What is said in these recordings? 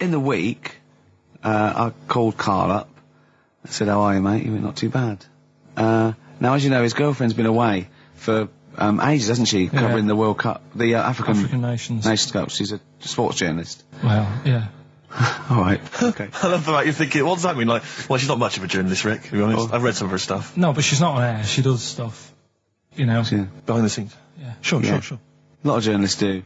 in the week, I called Karl up. I said, how are you, mate? He went, not too bad. Now, as you know, his girlfriend's been away for ages, hasn't she? Covering the World Cup, the African Nations Cup. She's a sports journalist. Well, yeah. All right. Okay. I love the fact you're thinking, what does that mean? Like, well, she's not much of a journalist, Rick, to be honest. I've read some of her stuff. No, but she's not on air. She does stuff, you know. Yeah. Behind the scenes. Yeah. Sure. A lot of journalists do.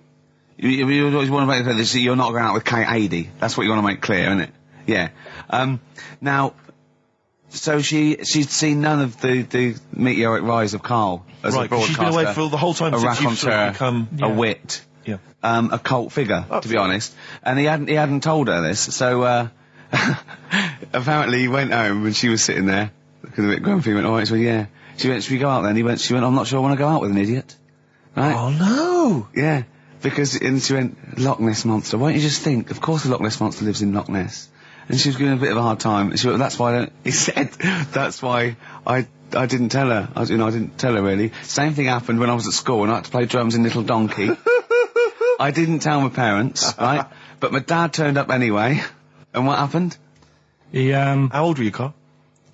You always want to make clear that you're not going out with Kate Adie. That's what you want to make clear, isn't it? Yeah. Now, so she'd seen none of the meteoric rise of Karl as a broadcaster. She's been away for the whole time since you've sort of become a wit. Yeah. A cult figure, to be honest. And he hadn't told her this, so, apparently he went home and she was sitting there, looking a bit grumpy, he went, alright, so yeah. She went, should we go out then? She went, I'm not sure I want to go out with an idiot. Right? Oh no! Yeah. And she went, Loch Ness Monster. Why don't you just think, of course the Loch Ness Monster lives in Loch Ness. And she was giving a bit of a hard time. She went, that's why he said, that's why I didn't tell her. I didn't tell her really. Same thing happened when I was at school and I had to play drums in Little Donkey. I didn't tell my parents, right? But my dad turned up anyway. And what happened? He, How old were you, Karl?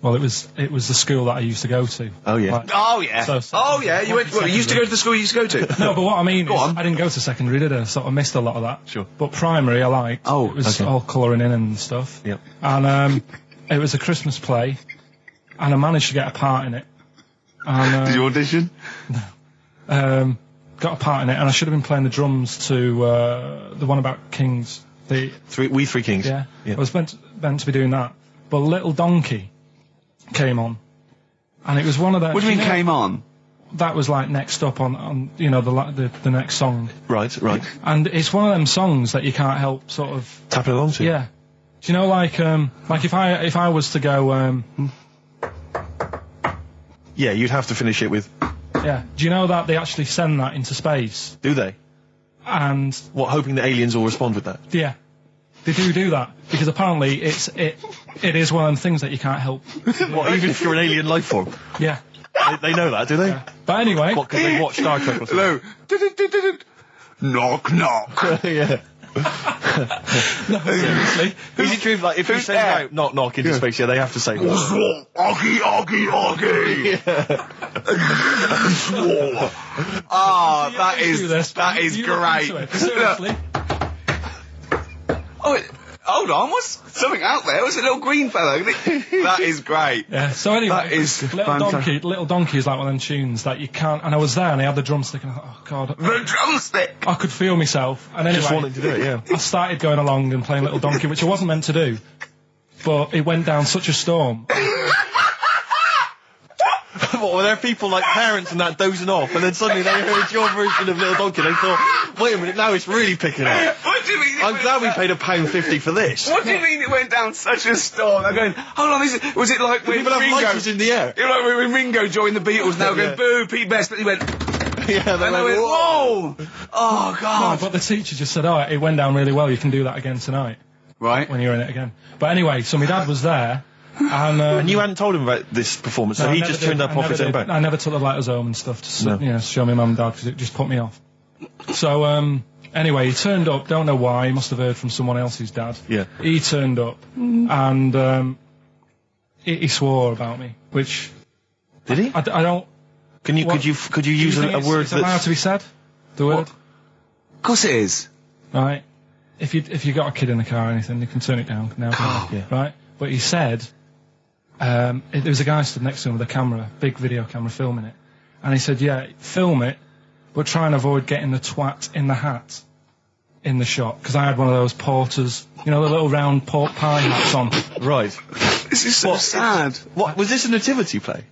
well, it was the school that I used to go to. Oh, yeah. Like, Oh, yeah. So you went, well, you used to go to the school you used to go to? No, but what I mean is, on. I didn't go to secondary, did I? So I missed a lot of that. Sure. But primary, I liked. Oh, it was okay. all colouring in and stuff. Yep. And, it was a Christmas play, and I managed to get a part in it. And, Did you audition? got a part in it, and I should have been playing the drums to, the one about Kings. We Three Kings. Yeah. I was meant to be doing that. But Little Donkey came on. And it was one of the... What do you mean came on? That was like next up on the next song. Right. And it's one of them songs that you can't help sort of... Tapping along to. Yeah. Do you know, like if I was to go, Yeah, you'd have to finish it with... yeah. Do you know that they actually send that into space? Do they? And... What, hoping that aliens will respond with that? Yeah. They do that. Because apparently it is one of them things that you can't help. What, even if you're an alien life form? Yeah. They know that, do they? Yeah. But anyway... What, because they watch Star Trek or something? Hello. Knock, knock. Yeah. No, seriously. Is it true, like, if you send out knock knock into space, they have to say... Oggy, oggy. Oh, that is great. Seriously. Oh, hold on, what's something out there? Was a little green fellow? That is great. Yeah, so anyway, That is Little Donkey is like one of them tunes that you can't... And I was there and I had the drumstick and I thought, oh, God. The drumstick! I could feel myself. And anyway... Just wanting to do it, yeah. I started going along and playing Little Donkey, which I wasn't meant to do. But it went down such a storm. What, were there people like parents and that dozing off, and then suddenly they heard your version of Little Donkey, and they thought, wait a minute, now it's really picking up. What do you mean? I'm glad we paid £1.50 for this. What do you mean it went down such a storm? I'm going, hold on, was it like when People have Ringo... lighters in the air. You know, like when Ringo joined the Beatles, now going, Yeah. boo, Pete Best, but he went... Yeah, they And I went, whoa! Oh, No, God. but the teacher just said, oh, it went down really well, you can do that again tonight. Right. When you're in it again. But anyway, so my dad was there, and you hadn't told him about this performance, so no, I he never just did. turned up I off never his own did. back. I never took the letters home and stuff to show my mum and dad, because it just put me off. So, anyway, he turned up, don't know why, he must have heard from someone else's dad. Yeah. He turned up, and he swore about me, which... Did he? I don't... Could you use a word that's allowed that's... to be said? The word? Of course it is. Right. If you got a kid in the car or anything, you can turn it down now. Yeah. Right? But he said, there was a guy stood next to him with a camera, big video camera filming it. And he said, yeah, film it, but try and avoid getting the twat in the hat in the shot. Because I had one of those porters, you know, the little round pork pie hats on. Right. This is so sad. What, was this a nativity play?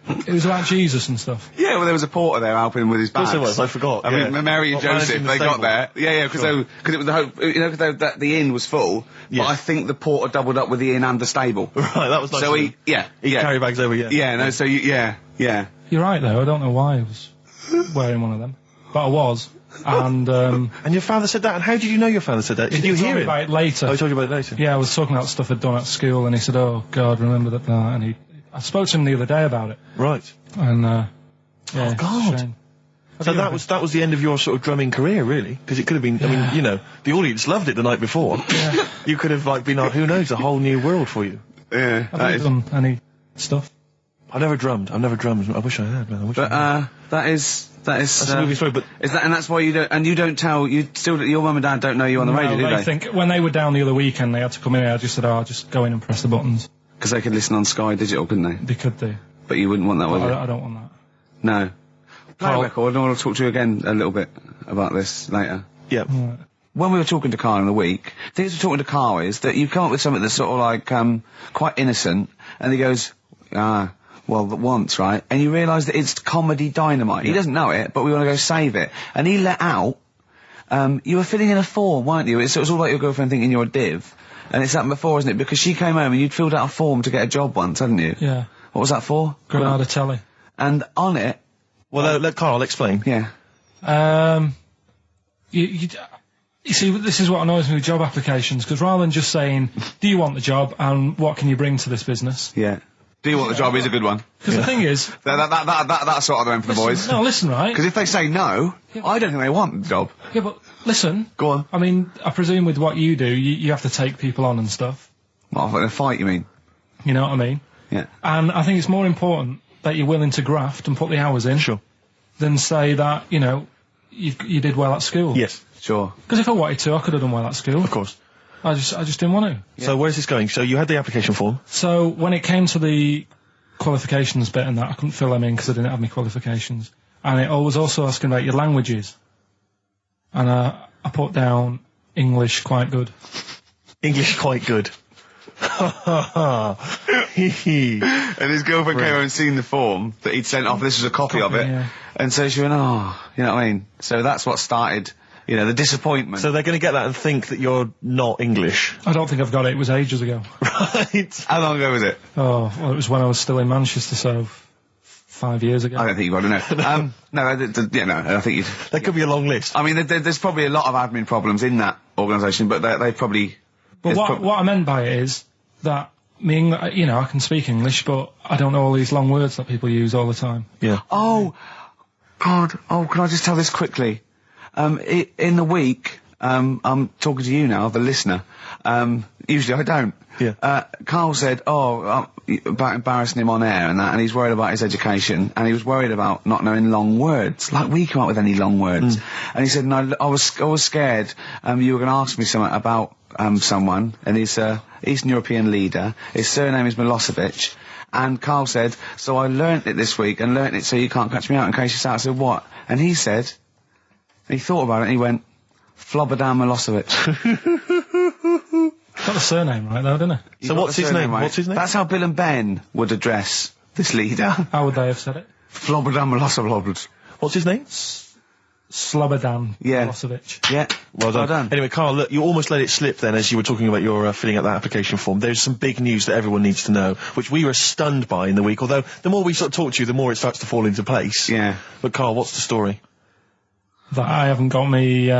It was about Jesus and stuff. Yeah, well, there was a porter there helping him with his bags. Of course it was, I forgot. I mean, Mary and Joseph, they got there. Yeah, because it was the hope, you know, because the inn was full. Yes. But I think the porter doubled up with the inn and the stable. Right, that was nice. So of he, him. yeah. He carry bags over, yeah. Yeah, no, so yeah. You're right, though. I don't know why I was wearing one of them. But I was. And your father said that, and how did you know your father said that? Did you he told hear me it? about it later. Oh, he told you about it later? Yeah, I was talking about stuff I'd done at school, and he said, oh, God, remember that, and I spoke to him the other day about it. Right. And, yeah. Oh, God. Shame. So that was the end of your sort of drumming career, really? Because it could have been, I mean, you know, the audience loved it the night before. Yeah. You could have, like, been, who knows, a whole new world for you. Yeah. Have you done any stuff? I've never drummed. I wish I had, man. That's a movie story, but... and that's why you don't tell, your mum and dad don't know you on the radio, do they? They think, when they were down the other weekend, they had to come in here, I just said, I'll just go in and press the buttons. Because they could listen on Sky Digital, couldn't they? They could do. But you wouldn't want that, would you? I don't want that. No. Play a record, and I want to talk to you again a little bit about this later. Yeah. Right. When we were talking to Carl in the week, the thing we're talking to Carl is that you come up with something that's sort of like, quite innocent, and he goes, well, once, right? And you realise that it's comedy dynamite. He doesn't know it, but we want to go save it. And he let out, you were filling in a form, weren't you? It was all like your girlfriend thinking you're a div. And it's happened before, isn't it? Because she came home and you'd filled out a form to get a job once, hadn't you? Yeah. What was that for? Granada Telly. And on it... Well, let Carl explain. Yeah. You see, this is what annoys me with job applications, because rather than just saying, do you want the job and what can you bring to this business? Yeah. Do you want the job is a good one. Because the thing is... That's sort of the one for the boys. No, listen, right? Because if they say no, I don't think they want the job. Yeah, but listen. Go on. I mean, I presume with what you do, you have to take people on and stuff. What, in a fight, you mean? You know what I mean? Yeah. And I think it's more important that you're willing to graft and put the hours in. Sure. Than say that, you know, you did well at school. Yes. Sure. Because if I wanted to, I could have done well at school. Of course. I just didn't want to. Yeah. So where's this going? So you had the application form. So when it came to the qualifications bit and that, I couldn't fill them in because I didn't have any qualifications. And it was also asking about your languages. And I put down English quite good. English quite good. And his girlfriend came over and seen the form that he'd sent off. This was a copy of it. Yeah. And so she went, oh, you know what I mean? So that's what started, you know, the disappointment. So they're going to get that and think that you're not English. I don't think I've got it. It was ages ago. Right. How long ago was it? Oh, well, it was when I was still in Manchester, so 5 years ago. I don't think you've got to know. No, I think you'd... There could be a long list. I mean, there's probably a lot of admin problems in that organisation, but they probably... But what I meant by it is that, you know, I can speak English, but I don't know all these long words that people use all the time. Yeah. Oh, God. Oh, can I just tell this quickly? In the week, I'm talking to you now, the listener. Usually I don't. Yeah. Carl said, about embarrassing him on air and that, and he's worried about his education, and he was worried about not knowing long words. Like, we come up with any long words. And he said, no, I was scared, you were going to ask me something about, someone, and he's a Eastern European leader. His surname is Milosevic. And Carl said, so I learnt it this week, and learnt it so you can't catch me out in case you start. I said, what? And he said, he thought about it, and he went, Flobodan Milosevic. Got the surname right, though, didn't he? So what's his name? Right? What's his name? That's how Bill and Ben would address this leader. How would they have said it? Flobodan Milosevic. What's his name? Slobodan Yeah. Milosevic. Yeah. Well done. Anyway, Carl, look, you almost let it slip then as you were talking about your filling out that application form. There's some big news that everyone needs to know, which we were stunned by in the week, although the more we sort of talk to you, the more it starts to fall into place. Yeah. But Carl, what's the story? That I haven't got me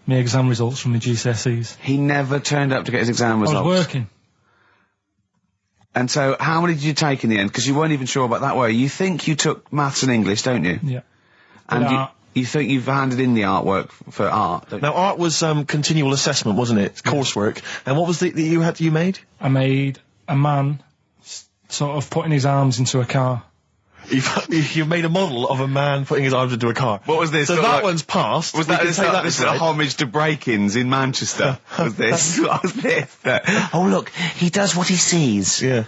exam results from the GCSEs. He never turned up to get his exam results. I was working. And so, how many did you take in the end? Because you weren't even sure about that, were you? You think you took maths and English, don't you? Yeah. And you think you've handed in the artwork for art, don't you? Now, art was continual assessment, wasn't it? Coursework. And what was it that you made? I made a man sort of putting his arms into a car. You've made a model of a man putting his arms into a car. What was this? So that one's passed. Was that this is a homage to break-ins in Manchester? Was this? What was this? Oh, look, he does what he sees. Yeah.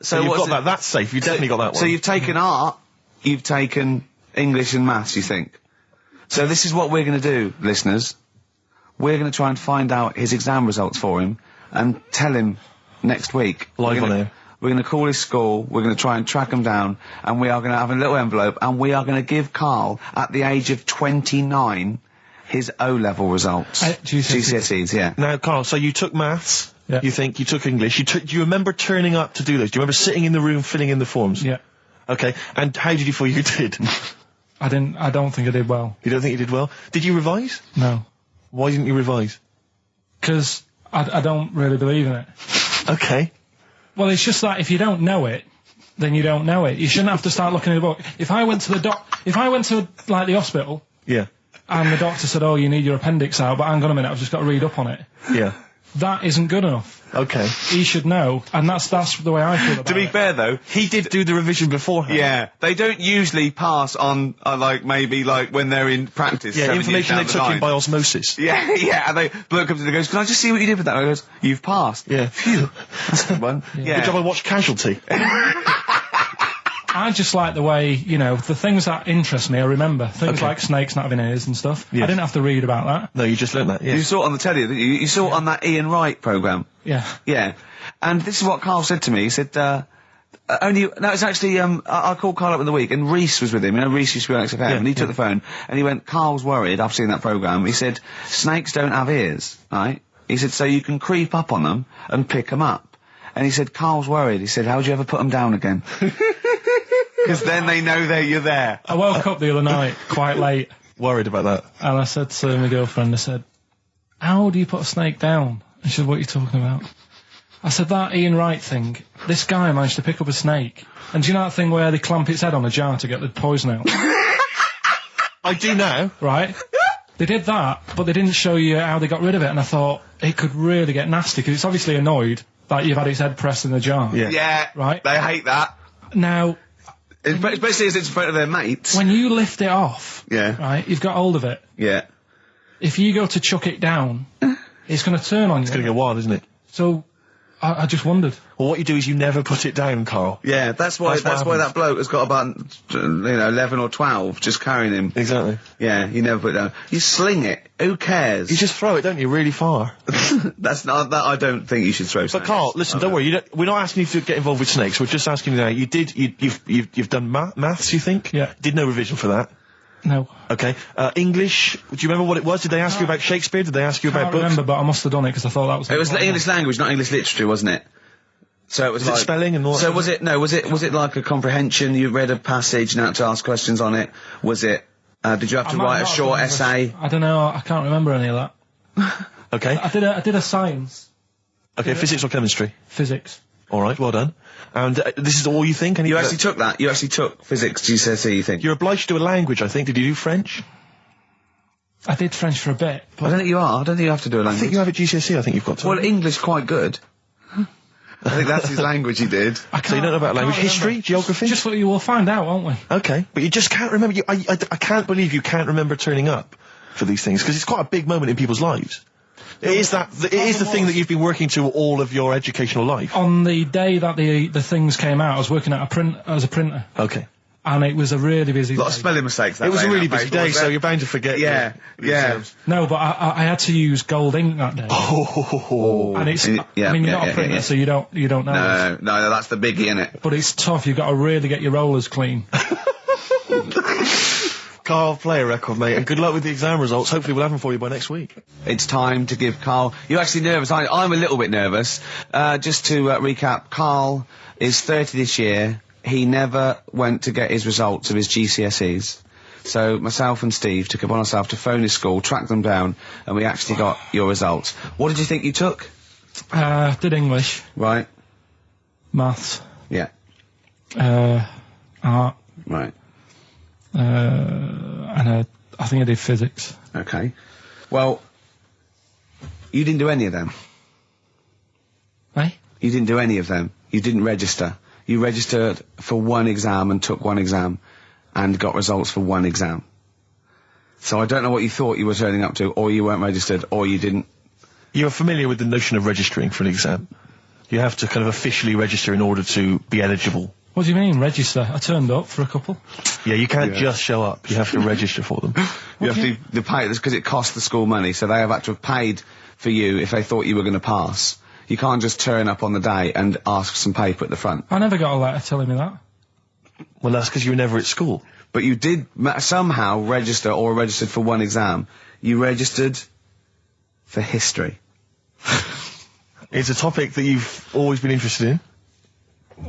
So you've got that. That's safe. You definitely got that one. So you've taken art, you've taken English and maths, you think? So this is what we're going to do, listeners. We're going to try and find out his exam results for him and tell him next week. Live on air. We're going to call his school, we're going to try and track him down, and we are going to have a little envelope, and we are going to give Carl, at the age of 29, his O-level results. GCSEs, yeah. Now, Carl, so you took maths, Yeah. you think, you took English, do you remember turning up to do those? Do you remember sitting in the room filling in the forms? Yeah. Okay, and how did you feel you did? I don't think I did well. You don't think you did well? Did you revise? No. Why didn't you revise? Because I don't really believe in it. Okay. Well, it's just that if you don't know it, then you don't know it. You shouldn't have to start looking at the book. If I went to like the hospital, Yeah. and the doctor said, "Oh, you need your appendix out," but hang on a minute, I've just got to read up on it. Yeah. That isn't good enough. Okay. He should know, and that's the way I feel about it. To be fair, though, He did do the revision beforehand. yeah, they don't usually pass on, like, maybe, like, when they're in practice. Yeah, 7 information they years down took the in by line. osmosis. Yeah, yeah, and bloke comes in and goes, "Can I just see what you did with that?" And I goes, "You've passed." Yeah. Phew. That's a good one. Yeah. Good job I watched Casualty. I just like the way, the things that interest me, I remember. Things Okay. like snakes not having ears and stuff. Yes. I didn't have to read about that. No, you just learnt that, yeah. You saw it on the telly, didn't you? You saw it on that Ian Wright programme. Yeah. Yeah. And this is what Carl said to me. He said, it's actually, I called Carl up in the week, and Reese was with him. Reese used to be on XFM, and he took the phone, and he went, "Carl's worried, I've seen that programme." He said, "Snakes don't have ears, right?" He said, "So you can creep up on them and pick them up." And he said, "Carl's worried." He said, "How would you ever put them down again?" Because then they know you're there. I woke up the other night quite late, Worried about that. and I said to my girlfriend, I said, "How do you put a snake down?" And she said, "What are you talking about?" I said, "That Ian Wright thing, this guy managed to pick up a snake. And do you know that thing where they clamp its head on a jar to get the poison out?" I do now. Right? They did that, but they didn't show you how they got rid of it, and I thought, it could really get nasty, because it's obviously annoyed that you've had its head pressed in the jar. Yeah. Yeah. Right. They hate that. Now, Especially as it's in front of their mates. when you lift it off, Yeah. right, you've got hold of it. Yeah. If you go to chuck it down, it's going to turn on you. It's going to get wild, isn't it? So, I just wondered. Well, what you do is you never put it down, Carl. Yeah, that's why That's what that bloke has got about 11 or 12 just carrying him. Exactly. Yeah, you never put it down. You sling it. Who cares? You just throw it, don't you, really far. That's not that. I don't think you should throw. But Carl, listen, don't worry. We're not asking you to get involved with snakes. We're just asking you now. You've done maths, you think? Yeah. Did no revision for that. No. Okay. English. Do you remember what it was? Did they ask you about Shakespeare? Did they ask you I about can't books? remember, but I must have done it because I thought that was... It was English language, not English literature, wasn't it? So it was Was it like spelling and all that So sort was it? No, was it like a comprehension? You read a passage and had to ask questions on it. Was it? Did you have to I might write a not have short done essay? I don't know. I can't remember any of that. Okay. I did a science, Okay. Physics or chemistry? physics. All right. Well done. And this is all you think? You actually took that. You actually took physics GCSE. You think? You're obliged to do a language, I think. Did you do French? I did French for a bit. I don't think you are. I don't think you have to do a I language. think you have a GCSE. I think you've got to. Well, English quite good. I think that's his language he did. So you don't know about I can't language, history, remember. geography. Just what you will find out, won't we? Okay, but you just can't remember. I can't believe you can't remember turning up for these things because it's quite a big moment in people's lives. It is the thing that you've been working to all of your educational life. On the day that the things came out, I was working at as a printer, Okay. and it was a really busy A lot day. of spelling mistakes. That It was day a in really that busy paper, day, wasn't so it? you're bound to forget. Yeah, your yeah. exams. No, but I had to use gold ink that day. Oh. And it's, Yeah, I mean, you're yeah, not a yeah, printer, yeah. so you don't know. No, that's the biggie, innit? But it's tough. You've got to really get your rollers clean. Carl, play a record, mate, and good luck with the exam results. Hopefully we'll have them for you by next week. It's time to give Carl... You're actually nervous, aren't you? I'm a little bit nervous. Just to recap, Carl is 30 this year. He never went to get his results of his GCSEs. So myself and Steve took it upon ourselves to phone his school, track them down, and we actually got your results. What did you think you took? Did English, Right. maths, Yeah. art, Right. and I think I did physics. Okay. Well, you didn't do any of them. Eh? You didn't do any of them. You didn't register. You registered for one exam and took one exam and got results for one exam. So I don't know what you thought you were turning up to, or you weren't registered, or you didn't. You're familiar with the notion of registering for an exam. You have to kind of officially register in order to be eligible. What do you mean, register? I turned up for a couple. Yeah, you can't Yeah. just show up. You have to register for them. You have to pay this because it costs the school money, so they have had to have paid for you if they thought you were going to pass. You can't just turn up on the day and ask some paper at the front. I never got a letter telling me that. Well, that's because you were never at school. But you did somehow register or registered for one exam. You registered for history. It's a topic that you've always been interested in.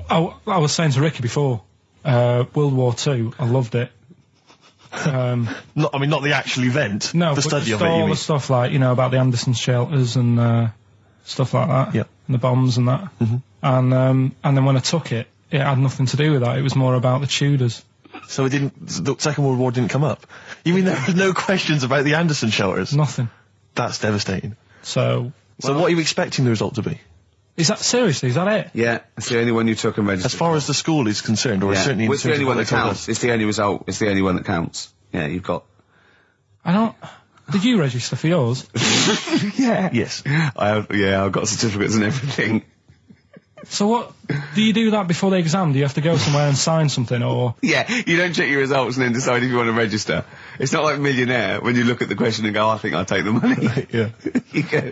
I was saying to Ricky before, World War II, I loved it. Not the actual event. No, the but study just of it. all You the mean? stuff like, about the Anderson shelters and stuff like that. Yeah. And the bombs and that. Mhm. And then when I took it, it had nothing to do with that. It was more about the Tudors. So the Second World War didn't come up? You mean there were no questions about the Anderson shelters? Nothing. That's devastating. So what are you expecting the result to be? Is that seriously? Is that it? Yeah, it's the only one you took and registered. As far as the school is concerned, or certainly in it's the terms only of one what that they told counts. us. It's the only result. It's the only one that counts. Yeah, you've got. I don't. Did you register for yours? Yeah. Yes. I've got certificates and everything. So what? Do you do that before the exam? Do you have to go somewhere and sign something, or? Yeah, you don't check your results and then decide if you want to register. It's not like Millionaire when you look at the question and go, I think I'll take the money. Yeah. You go.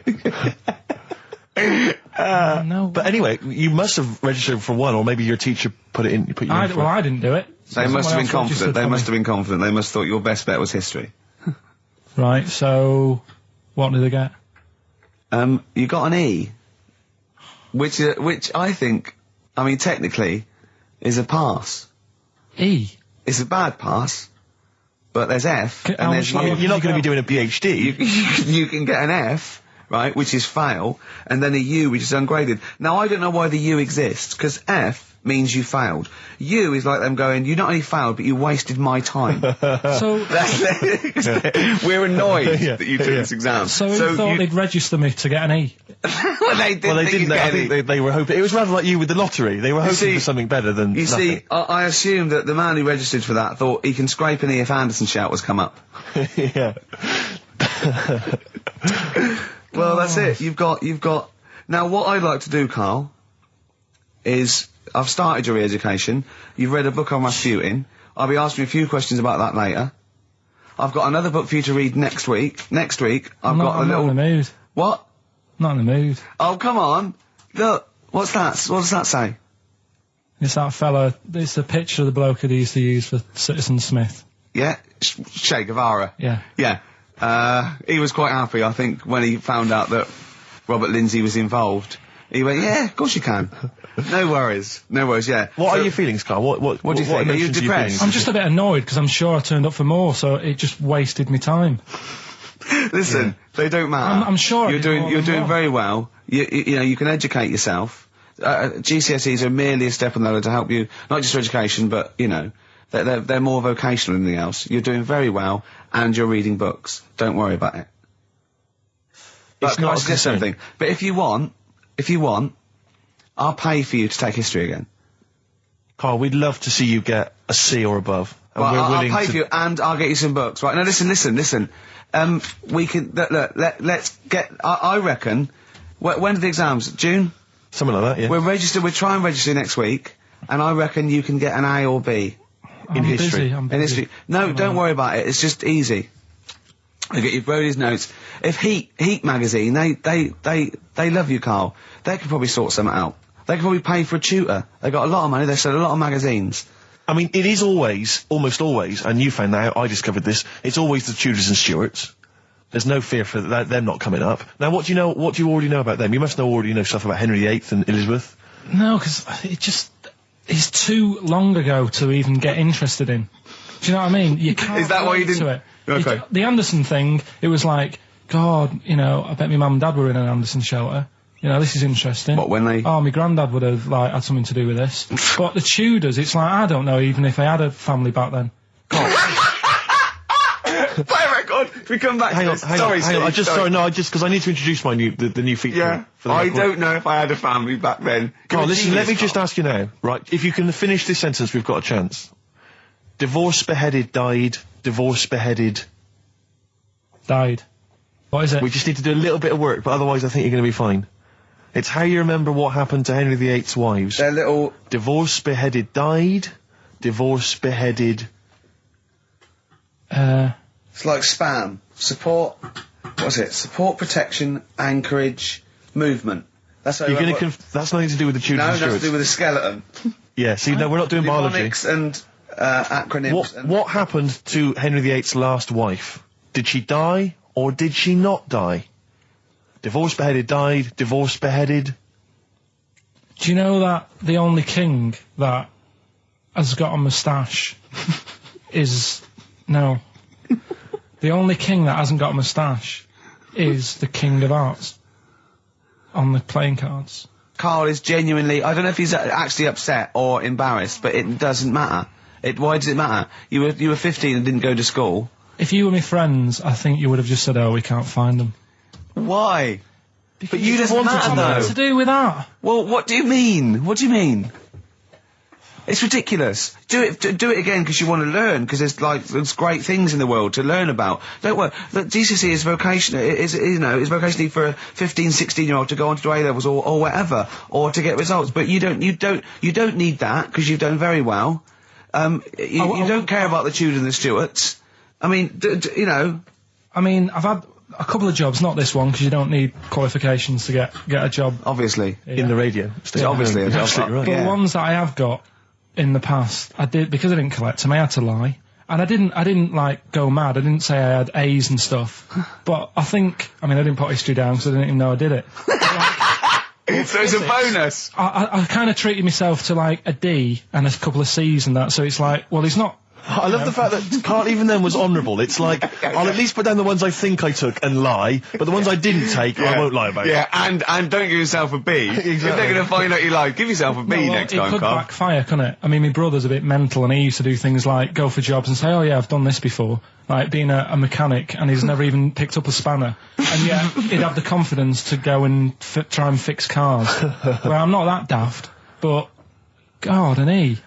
No. But anyway, you must have registered for one, or maybe your teacher put you in for I it. didn't do it. So They must have been someone else confident. registered They for must me. have been confident. They must have thought your best bet was history. Right. So, what did they get? You got an E, which I think, I mean, technically, is a pass. E. It's a bad pass, but there's F, How and there's much You're not going to be doing a PhD. you can get an F, right, which is fail, and then a U, which is ungraded. Now, I don't know why the U exists, because F means you failed. U is like them going, you not only failed, but you wasted my time. So, We're annoyed that you took this exam. so who thought they'd register me to get an E? well, they didn't. Well, they think didn't. you'd get I any. think they were hoping. It was rather like you with the lottery. They were hoping see- for something better than You nothing. see, I assume that the man who registered for that thought he can scrape an E if Anderson shout come up. Yeah. Well, that's it. You've got. Now, what I'd like to do, Carl, is I've started your re-education. You've read a book on Rasputin. I'll be asking you a few questions about that later. I've got another book for you to read next week. Next week, I've got a I'm little. not in the mood. What? Not in the mood. Oh, come on. Look. What's that? What does that say? It's that fella. It's the picture of the bloke that he used to use for Citizen Smith. Yeah? Che Guevara. Yeah. Yeah. He was quite happy, I think, when he found out that Robert Lindsay was involved. He went, yeah, of course you can. No worries. No worries, yeah. What are your feelings, Carl? What do you think? Are you emotions depressed? I'm just a bit annoyed because I'm sure I turned up for more, so it just wasted me time. Listen, they don't matter. I'm sure I you're did doing. more You're than doing one. very well. You know, you can educate yourself. GCSEs are merely a step on the ladder to help you, not just for education, but you know, they're more vocational than anything else. You're doing very well, and you're reading books. Don't worry about it. But It's can I not a suggest concern. something? But if you want, I'll pay for you to take history again. Carl, we'd love to see you get a C or above. And Well, we're I'll willing pay to... for you, and I'll get you some books. Right? Now, listen. We can let's get. I reckon. When are the exams? June. Something like that, yeah. We'll try and register next week, and I reckon you can get an A or B I'm history. Busy, I'm in busy. history. No, don't worry about it. It's just easy. I get you Brody's notes. If Heat magazine, they love you, Carl. They could probably sort something out. They could probably pay for a tutor. They got a lot of money. They sell a lot of magazines. I mean, it is almost always, and you found that out, I discovered this, it's always the Tudors and Stuarts. There's no fear for them not coming up. Now, what do you already know about them? You must already know stuff about Henry VIII and Elizabeth. No, because it's too long ago to even get interested in. Do you know what I mean? You can't. Is that why you relate didn't- To it. Okay. The Anderson thing, it was like, God, you know, I bet my mum and dad were in an Anderson shelter. You know, this is interesting. What, when they- Oh, my granddad would have, like, had something to do with this. But the Tudors, it's like, I don't know even if they had a family back then. Play a record. We come back. Hang to on, this. hang Sorry, on. Steve, Because I need to introduce the new feature. Yeah. For the I record. don't know if I had a family back then. Carl, listen, let me Genius, just Carl. ask you now, right? If you can finish this sentence, we've got a chance. Divorced, beheaded, died. Divorced, beheaded. Died. What is it? We just need to do a little bit of work, but otherwise I think you're going to be fine. It's how you remember what happened to Henry VIII's wives. They're little. Divorced, beheaded, died. Divorced, beheaded. It's like spam. Support. What's it? Support, protection, anchorage, movement. That's how You're you going to. That's nothing to do with the Tudors No, and nothing to Stuarts. do with the skeleton. Yeah. See, no, we're not doing biology. Mnemonics and acronyms. and What happened to Henry VIII's last wife? Did she die or did she not die? Divorced, beheaded, died. Divorced, beheaded. Do you know that the only king that has got a moustache is... No. The only king that hasn't got a moustache is the King of Hearts on the playing cards. Karl is genuinely, I don't know if he's actually upset or embarrassed, but it doesn't matter. Why does it matter? You were 15 and didn't go to school. If you were my friends, I think you would have just said, "Oh, we can't find them." Why? Because But you just wanted to know. What to do with that? Well, what do you mean? What do you mean? It's ridiculous. Do it again because you want to learn, because there's great things in the world to learn about. Don't worry. Look, GCSE is vocational. It's vocationally for a 15, 16-year-old to go on to do A-levels or whatever, or to get results. But you don't need that because you've done very well. You don't care about the Tudors and the Stuarts. I mean, I mean, I've had a couple of jobs, not this one, because you don't need qualifications to get a job. Obviously. In the radio. It's obviously a job. Absolutely right. But the ones that I have got in the past, I did, because I didn't collect them, I had to lie. And I didn't like go mad. I didn't say I had A's and stuff. But I didn't put history down because I didn't even know I did it. So it's a bonus. I kind of treated myself to like a D and a couple of C's and that, so it's like, well, he's not. I love the fact that Karl even then was honourable. It's like, I'll at least put down the ones I think I took and lie, but the ones I didn't take, I won't lie about. Yeah, and don't give yourself a B. Exactly. If they're going to find out you lied, give yourself a B next time, It could Karl. backfire, couldn't it? I mean, my brother's a bit mental, and he used to do things like go for jobs and say, "Oh yeah, I've done this before," like being a mechanic, and he's never even picked up a spanner, and yet he'd have the confidence to go and try and fix cars. Well, I'm not that daft, but God, and he.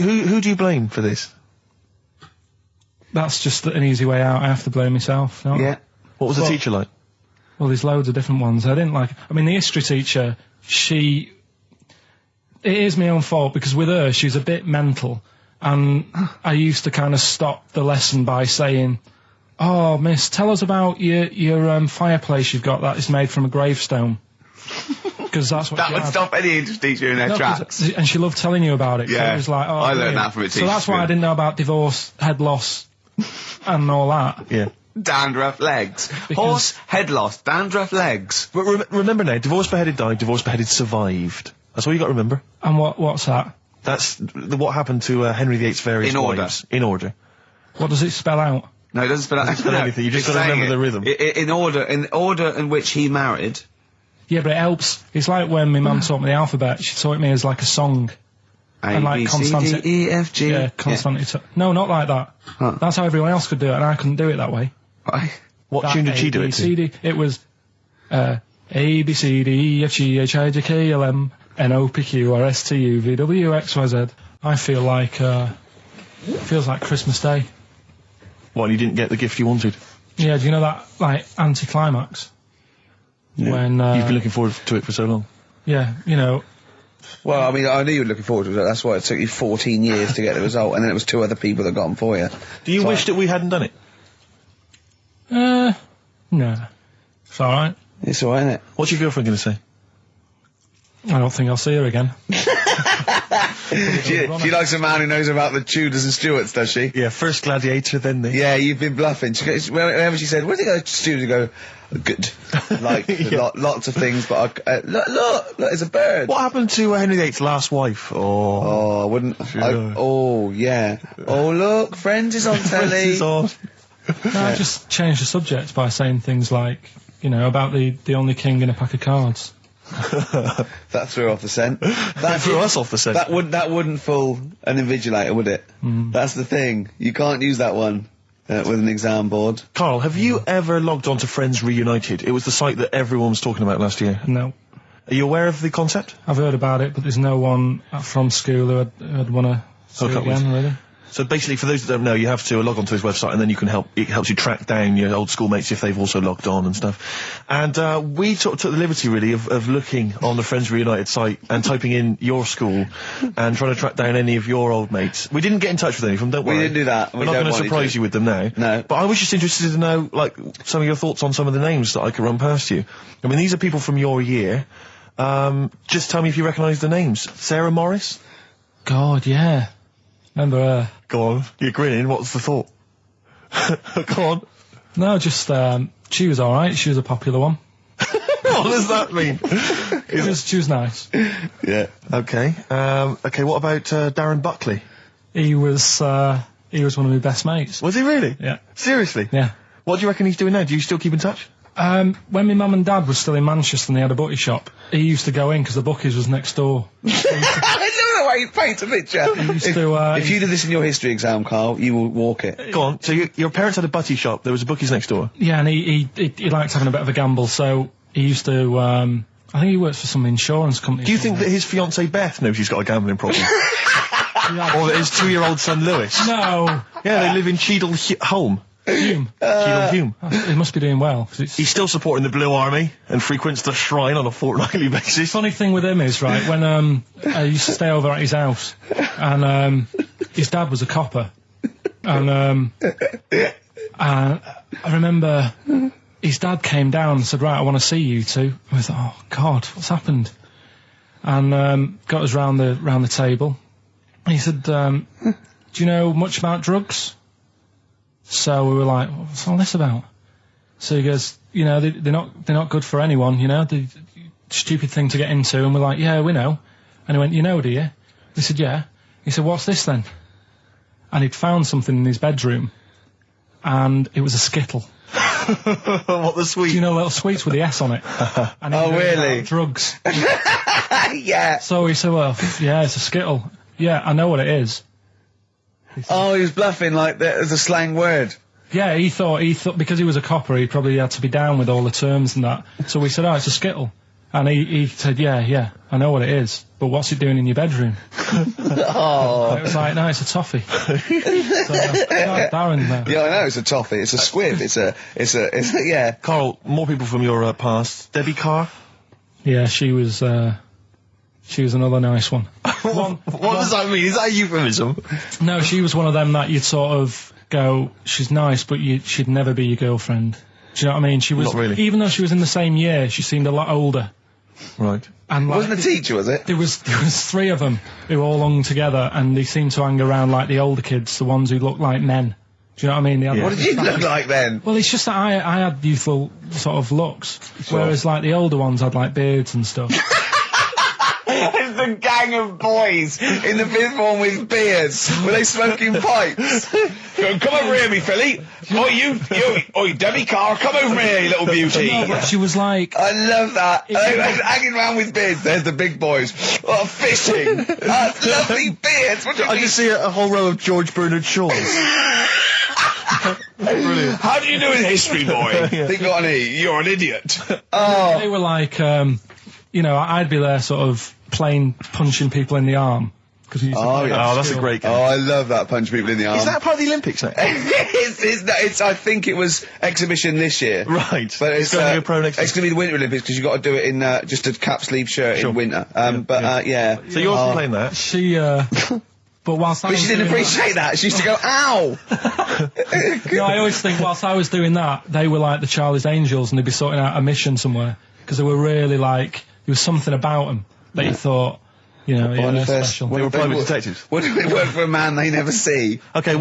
Who do you blame for this? That's just an easy way out. I have to blame myself. No? Yeah. What was the teacher like? Well, there's loads of different ones. I didn't like. I mean, the history teacher, it is my own fault, because with her, she's a bit mental, and I used to kind of stop the lesson by saying, "Oh, miss, tell us about your fireplace you've got that is made from a gravestone." Because that's what That she would had. stop any English teacher in their tracks. And she loved telling you about it. Yeah. So it was like, oh, I learned brilliant. that from a So teacher. that's why I didn't know about divorce, head loss, and all that. Yeah. Dandruff legs. Horse, head loss, dandruff legs. But remember now, divorced, beheaded, died, divorced, beheaded, survived. That's all you got to remember. And what's that? That's what happened to Henry VIII's various In order. wives. In order. What does it spell out? No, it doesn't spell out spell anything, you just it's gotta saying remember it. the rhythm. In order in which he married. Yeah, but it helps. It's like when my mum taught me the alphabet. She taught me as like a song. A, And like B, C, constant- D, E, F, G. Yeah, consonant. No, not like that. Huh. That's how everyone else could do it, and I couldn't do it that way. Right. What That tune did she A, do B, it C, to? D. It was A, B, C, D, E, F, G, H, I, J, K, L, M, N, O, P, Q, R, S, T, U, V, W, X, Y, Z. I feel like, feels like Christmas Day. Well, you didn't get the gift you wanted. Yeah, do you know that, like, anticlimax? Yeah. When, You've been looking forward to it for so long. yeah, you know, Well, I mean, I knew you were looking forward to it. That's why it took you 14 years to get the result, and then it was 2 other people that got them for you. Do you So- wish that we hadn't done it? no. It's alright. It's alright, isn't it? What's your girlfriend going to say? I don't think I'll see her again. She likes a man who knows about the Tudors and Stuarts, does she? Yeah, first gladiator, then the... Yeah, you've been bluffing. Whenever she said, "Where did you go to Stuarts?" You go, "Good." Like, Yeah. lots of things, but look, there's a bird. What happened to Henry VIII's last wife? Oh, I wouldn't. Oh, yeah. Oh, look, Friends is on telly. This is on. No, I just changed the subject by saying things like, you know, about the only king in a pack of cards. That threw off the scent. That threw us off the scent. That wouldn't fool an invigilator, would it? That's the thing. You can't use that one with an exam board. Karl, have you ever logged on to Friends Reunited? It was the site that everyone was talking about last year. No. Are you aware of the concept? I've heard about it, but there's no one from school who'd want to see Hook it up with. again, really. So basically, for those that don't know, you have to log onto his website, and then you can it helps you track down your old schoolmates if they've also logged on and stuff. And we took the liberty, really, of looking on the Friends Reunited site and typing in your school and trying to track down any of your old mates. We didn't get in touch with any of them, don't worry. We didn't do that. We're We not don't going to want you surprise to. you with them now. No. But I was just interested to know, like, some of your thoughts on some of the names that I could run past you. I mean, these are people from your year. Just tell me if you recognise the names. Sarah Morris? God, yeah. Remember her? Go on. You're grinning. What's the thought? Go on. No, just, she was alright. She was a popular one. What does that mean? She was nice. Yeah. Okay. Okay, what about Darren Buckley? He was one of my best mates. Was he really? Yeah. Seriously? Yeah. What do you reckon he's doing now? Do you still keep in touch? When my mum and dad were still in Manchester and they had a butty shop, he used to go in because the bookies was next door. I love the way you paint a picture. If you did this in your history exam, Carl, you will walk it. Go on. So your parents had a butty shop. There was a bookies next door. Yeah, and he liked having a bit of a gamble, so he used to. I think he works for some insurance company. Do you think that his fiancée Beth knows he's got a gambling problem? Or that his 2-year-old son Lewis? No. Yeah, they live in Cheadle Holme. Hume. Cheadle Hume. He must be doing well. He's still supporting the Blue Army and frequents the shrine on a fortnightly basis. Funny thing with him is, right, when I used to stay over at his house, and his dad was a copper, and I remember his dad came down and said, right, I want to see you two. I was like, oh God, what's happened? And got us round the table. And he said, do you know much about drugs? So we were like, what's all this about? So he goes, you know, they're not good for anyone, you know, they're stupid thing to get into. And we're like, yeah, we know. And he went, you know, do you? We said, yeah. He said, what's this then? And he'd found something in his bedroom, and it was a Skittle. What, the sweet? Do you know little sweets with the S on it? And Oh, really? Drugs. Yeah. So he said, well, yeah, it's a Skittle. Yeah, I know what it is. Oh, he was bluffing like that as a slang word. Yeah, he thought because he was a copper, he probably had to be down with all the terms and that. So we said, oh, it's a Skittle. And he said, yeah, I know what it is, but what's it doing in your bedroom? Oh. It was like, no, it's a toffee. So, Darren, Yeah, I know, it's a toffee, it's a squib, it's a, yeah. Carl, more people from your past. Debbie Carr? yeah, she was another nice one. What does that mean? Is that a euphemism? No, she was one of them that you'd sort of go, she's nice, but she'd never be your girlfriend. Do you know what I mean? She was, Not really. even though she was in the same year, she seemed a lot older. Right. And like, Wasn't a teacher, was it? There was 3 of them who all hung together, and they seemed to hang around like the older kids, the ones who looked like men. Do you know what I mean? They had What like did you look like then? Well, it's just that I had youthful sort of looks, whereas like the older ones had like beards and stuff. It's the gang of boys in the 5th form with beards. Were they smoking pipes? Go, come over here, me filly. Oi, Debbie Carr, come over here, you little beauty. No, but she was like, I love that. Hanging around with beards. There's the big boys. Oh, fishing. That's lovely beards. What do you I mean? just see a whole row of George Bernard Shaws. Brilliant. How do you do in history, boy? Think on you're an idiot. Oh. they were like, you know, I'd be there sort of playing punching people in the arm. Cause we used to play that Oh, that's a skill. great game. Oh, I love that, punch people in the arm. Is that part of the Olympics now? it's I think it was exhibition this year. Right. But it's going to be a pro next it's going to be the Winter Olympics because you've got to do it in just a cap sleeve shirt in winter. Yeah. So you're playing that? She, but whilst I But was she didn't doing appreciate that. She used to go, ow! No, I always think whilst I was doing that, they were like the Charlie's Angels, and they'd be sorting out a mission somewhere because they were really like there was something about them that you thought, you know, yeah, they're special. They were private detectives. What do they work for a man they never see? Okay,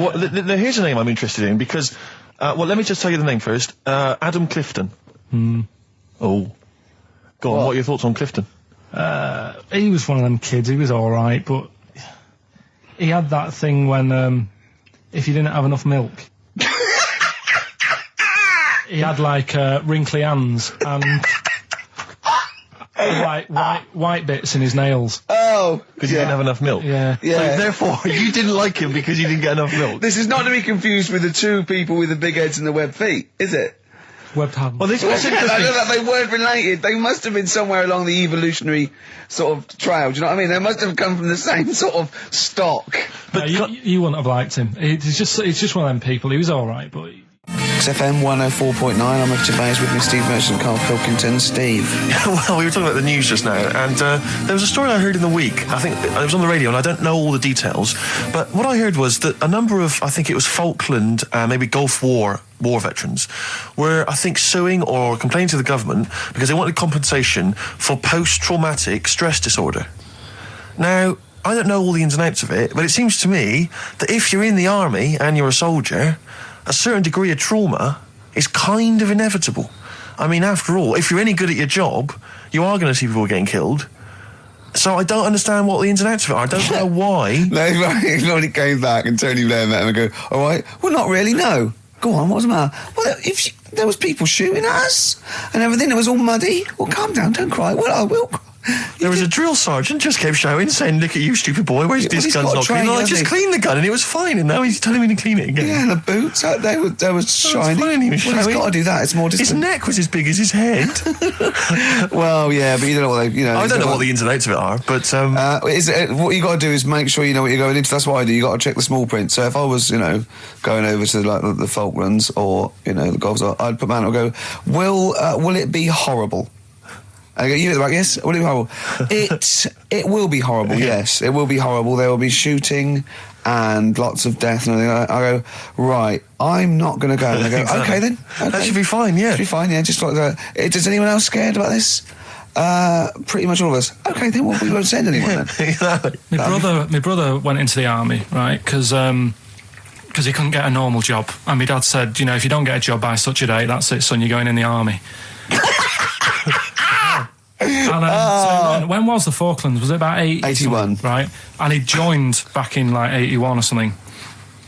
here's a name I'm interested in because, let me just tell you the name first. Adam Clifton. Oh. Go on, what are your thoughts on Clifton? He was one of them kids. He was all right, but he had that thing when if you didn't have enough milk, he had like wrinkly hands and like white bits in his nails. Oh, Because you didn't have enough milk. Yeah. So therefore, you didn't like him because you didn't get enough milk. This is not to be confused with the 2 people with the big heads and the webbed feet, is it? Webbed hands. Well, what's I interesting? know that they weren't related. They must have been somewhere along the evolutionary sort of trail. Do you know what I mean? They must have come from the same sort of stock. But you wouldn't have liked him. It's just one of them people. He was all right, but. XFM 104.9, I'm with Gervais, with me Steve Merchant, Karl Pilkington. Steve. Well, we were talking about the news just now, and there was a story I heard in the week. I think it was on the radio, and I don't know all the details. But what I heard was that a number of, I think it was Falkland, maybe Gulf War veterans, were, I think, suing or complaining to the government because they wanted compensation for post-traumatic stress disorder. Now, I don't know all the ins and outs of it, but it seems to me that if you're in the army and you're a soldier, a certain degree of trauma is kind of inevitable. I mean, after all, if you're any good at your job, you are going to see people getting killed. So I don't understand what the ins and outs of it are. I don't know why. No, he only came back and Tony Blair met him and go, all right, well, not really, no. Go on, what was the matter? Well, there was people shooting at us and everything. It was all muddy. Well, calm down, don't cry. Well, I will cry. There was a drill sergeant just kept shouting, saying, "Look at you, stupid boy! Where's this gun's not clean?" I just cleaned the gun and it was fine, and now he's telling me to clean it again. Yeah, the boots, they were shiny. Fine, he was He's got to do that. It's more distant. His neck was as big as his head. Well, yeah, but you don't know what I don't know what the ins and outs of it are, but what you got to do is make sure you know what you're going into. That's what I do. You got to check the small print. So if I was, going over to like the Falklands or the Gulf, I'd put my hand up and go, will it be horrible? I go, you at the back, yes? Will it be horrible? It will be horrible, yes. It will be horrible. There will be shooting and lots of death and everything. I go, right, I'm not going to go. And they go, Exactly. okay then. Okay. That should be fine, yeah. Should be fine, yeah. Just like that. Is anyone else scared about this? Pretty much all of us. Okay, then we won't send anyone then. Exactly. My brother went into the army, right? Because he couldn't get a normal job. And my dad said, if you don't get a job by such a date, that's it, son, you're going in the army. And when was the Falklands? Was it about 81? Right. And he joined back in like 81 or something.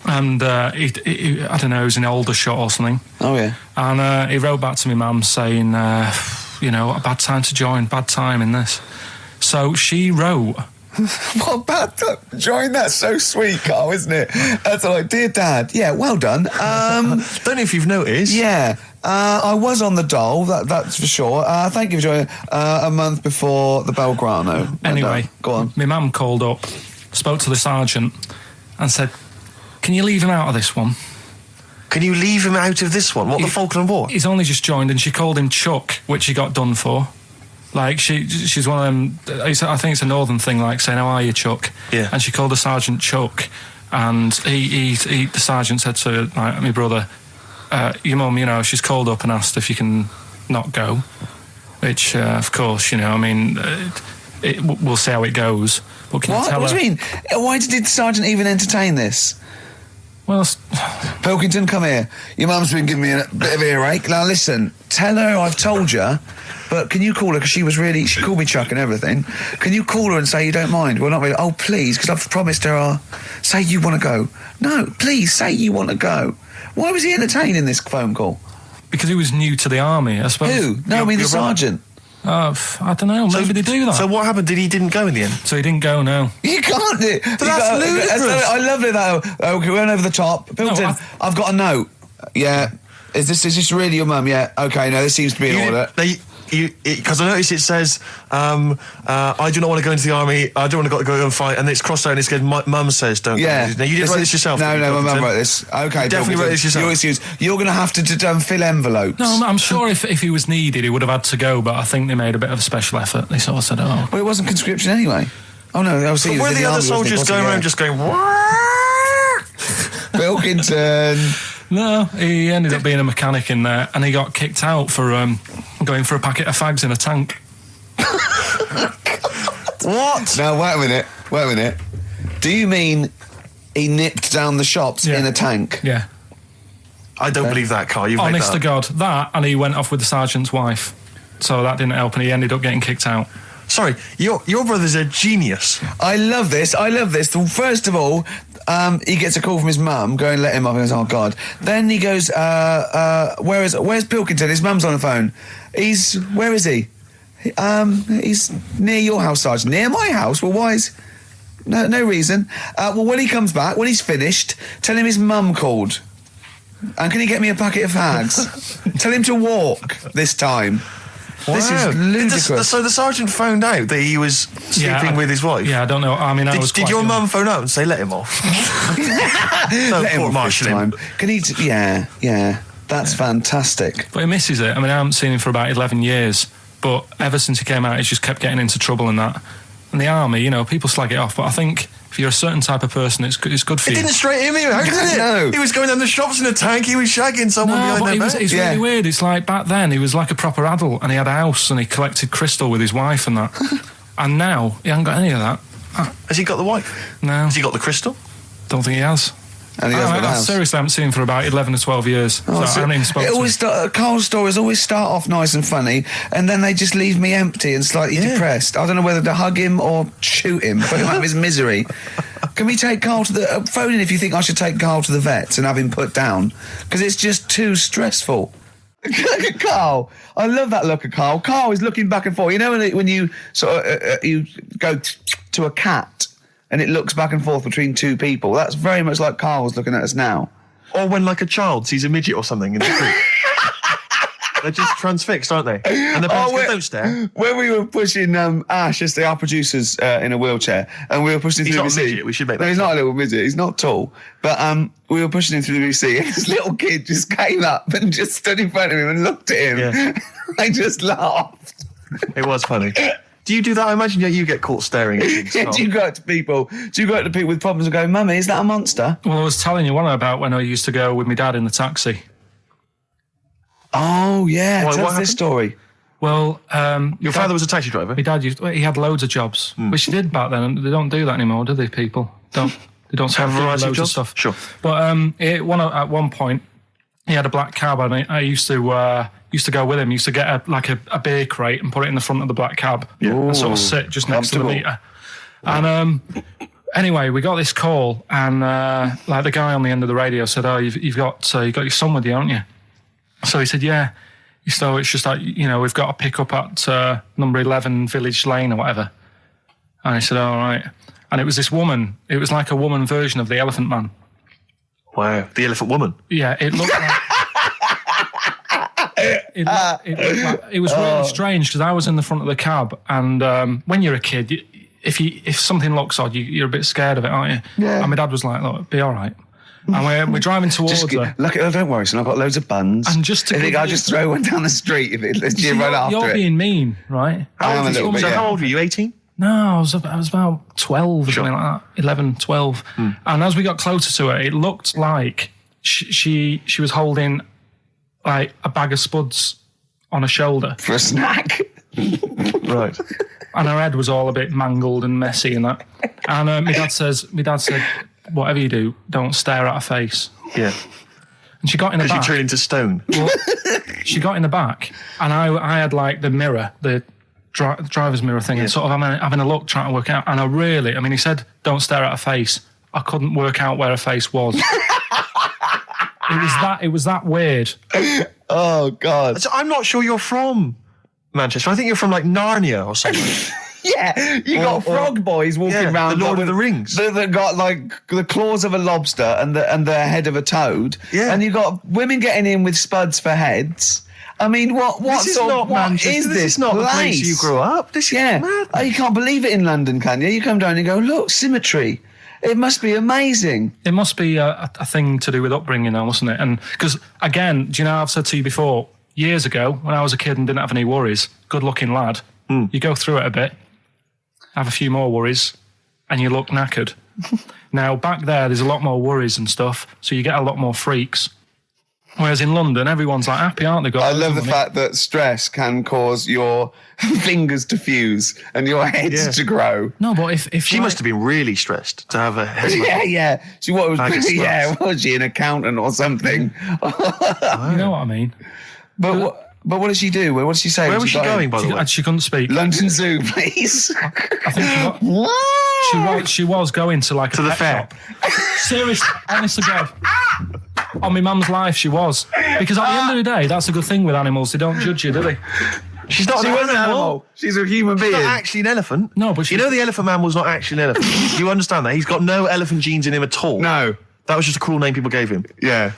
And he I don't know, he was in Aldershot or something. Oh yeah. And he wrote back to my mum saying, a bad time to join, bad time in this. So she wrote. What bad time? Join, that's so sweet, Carl, isn't it? That's like, dear Dad, yeah, well done. Don't know if you've noticed. Yeah. I was on the dole, that's for sure. Thank you for joining a month before the Belgrano. Anyway, go on. My mum called up, spoke to the sergeant and said, can you leave him out of this one? Can you leave him out of this one? What, the Falkland War? He's only just joined, and she called him Chuck, which he got done for. Like, she's one of them, I think it's a northern thing, like saying, how are you, Chuck? Yeah. And she called the sergeant Chuck, and the sergeant said to like, my brother, your mum, she's called up and asked if you can not go, which, of course, we'll see how it goes. But can you tell What her? do you mean? Why did the sergeant even entertain this? Well, Pilkington, come here. Your mum's been giving me a bit of earache. Now listen, tell her I've told you, but can you call her, because she called me Chuck and everything. Can you call her and say you don't mind? Well, not really. Oh, please, because I've promised her say you want to go. No, please, say you want to go. Why was he entertaining this phone call? because he was new to the army, I suppose. Who? No, I mean the sergeant. I don't know. Maybe they do that. So what happened? He didn't go in the end? So he didn't go, no. You can't do it. But that's ludicrous. I love it, though. Okay, we went over the top. Pilkington, I've got a note. Yeah. Is this really your mum? Yeah. Okay, no, this seems to be in order. Because I noticed it says, I do not want to go into the army, I don't want to go and fight, and it's crossed out and it's good, mum says don't go. Now, you didn't write this yourself? No, my mum wrote this. Okay, you definitely wrote this yourself. Your excuse. You're going to have to fill envelopes. No, I'm sure if he was needed, he would have had to go, but I think they made a bit of a special effort. They sort of said, Well, it wasn't conscription anyway. Oh, no, I was But were the other soldiers going around just going, Pilkington. No, he ended up being a mechanic in there, and he got kicked out for going for a packet of fags in a tank. What? Now, wait a minute. Do you mean he nipped down the shops in a tank? Yeah. I don't believe that, Carl. You've Honest to made that up. God. That, and he went off with the sergeant's wife. So that didn't help, and he ended up getting kicked out. Sorry, your brother's a genius. I love this. First of all, he gets a call from his mum, going, let him off. He goes, oh, God. Then he goes, where's Pilkington? His mum's on the phone. Where is he? He's near your house, Sergeant. Near my house? Well, why is... No reason. Well, when he comes back, when he's finished, tell him his mum called. And can he get me a packet of fags? Tell him to walk this time. Wow. This is ludicrous. So the sergeant found out that he was sleeping with his wife? Yeah, I don't know. I mean, Did your mum phone up and say, let him off? Let him off this time. Can he... Yeah. That's fantastic. But he misses it. I mean, I haven't seen him for about 11 years. But ever since he came out, he's just kept getting into trouble and that. And the army, people slag it off. But I think if you're a certain type of person, it's good for you. It didn't straight him out, did it? No. He was going down the shops in a tank, he was shagging someone behind their back. It's really weird. It's like back then, he was like a proper adult, and he had a house, and he collected crystal with his wife and that. And now, he hasn't got any of that. Has he got the wife? No. Has he got the crystal? Don't think he has. And he hasn't got the I house. seriously haven't seen him for about 11 or 12 years. I haven't even spoken to him. Carl's stories always start off nice and funny, and then they just leave me empty and slightly depressed. I don't know whether to hug him or shoot him, put him out of his misery. Can we take Carl to the... phone in if you think I should take Carl to the vets and have him put down. Because it's just too stressful. Look at Carl. I love that look at Carl. Carl is looking back and forth. You know when you sort of you go to a cat and it looks back and forth between two people? That's very much like Carl's looking at us now. Or when, like, a child sees a midget or something in the street. They're just transfixed, aren't they? And the parents go, don't stare. When we were pushing Ash, yesterday, our producer's in a wheelchair, and we were pushing him through the VC. He's not a midget, we should make that. No, he's not a little midget. He's not tall. But we were pushing him through the VC, and this little kid just came up and just stood in front of him and looked at him. Yeah. I just laughed. It was funny. Do you do that? I imagine you get caught staring at things. Do you go up to people? Do you go up to people with problems and go, "Mummy, is that a monster?" Well, I was telling you one about when I used to go with my dad in the taxi. Oh, yeah. What Tell us happened? this story. Well, Your father was a taxi driver? my dad he had loads of jobs, which he did back then, and they don't do that anymore, do they, people? They don't Have a do variety of loads jobs? stuff. Sure. But at one point, he had a black cab, and I used to go with him. Used to get a beer crate and put it in the front of the black cab, and sort of sit just next to the meter. And anyway, we got this call, and like the guy on the end of the radio said, "Oh, you've got your son with you, haven't you?" So he said, "Yeah." So it's just like, we've got to pick up at number 11 Village Lane or whatever. And I said, all right. And it was this woman. It was like a woman version of the Elephant Man. Wow, the Elephant Woman. Yeah, it looked like... it was really strange because I was in the front of the cab, and when you're a kid, if something looks odd, you're a bit scared of it, aren't you? Yeah. And my dad was like, "Look, be all right." And we're driving towards her. Don't worry, son, I've got loads of buns. And just to I think I'll just throw one down the street if it's right after You're it. being mean, right? I am a little bit, yeah. How old were you, 18? No, I was about 12 or something like that, 11, 12. And as we got closer to her, it looked like she was holding like a bag of spuds on her shoulder. For a snack. Right. And her head was all a bit mangled and messy and that. And my dad said, "Whatever you do, don't stare at her face." Yeah. And she got in the back. Because you turned into stone. Well, she got in the back, and I had like the mirror, the driver's mirror thing, and sort of having a look, trying to work out. And he said, "Don't stare at her face." I couldn't work out where her face was. It was that weird. Oh, God. So I'm not sure you're from Manchester. I think you're from like Narnia or something. Yeah, you got frog boys walking around. The Lord of the Rings. That got like the claws of a lobster and the head of a toad. Yeah. And you got women getting in with spuds for heads. I mean, what This is not Manchester. This is not the place you grew up. This is mad. Oh, you can't believe it in London, can you? You come down and go, look, symmetry. It must be amazing. It must be a thing to do with upbringing now, mustn't it? And because, again, do you know, I've said to you before, years ago, when I was a kid and didn't have any worries, good-looking lad, you go through it a bit, have a few more worries, and you look knackered. Now, back there's a lot more worries and stuff, so you get a lot more freaks. Whereas in London, everyone's like happy, aren't they? I love the fact that stress can cause your fingers to fuse and your heads to grow. No, but if she must have been really stressed to have a head. Yeah. What was she, an accountant or something? You know what I mean? But what did she do? What did she say? Where was she going, by the way? She couldn't speak. London Zoo, please. I think she was going to like to the fair. Shop. Seriously, honest to God. On my mum's life, she was. Because at the end of the day, that's a good thing with animals. They don't judge you, do they? She's not an animal. She's a human being. She's not actually an elephant. No, but you know the elephant man was not actually an elephant. You understand that? He's got no elephant genes in him at all. No. That was just a cool name people gave him. Yeah.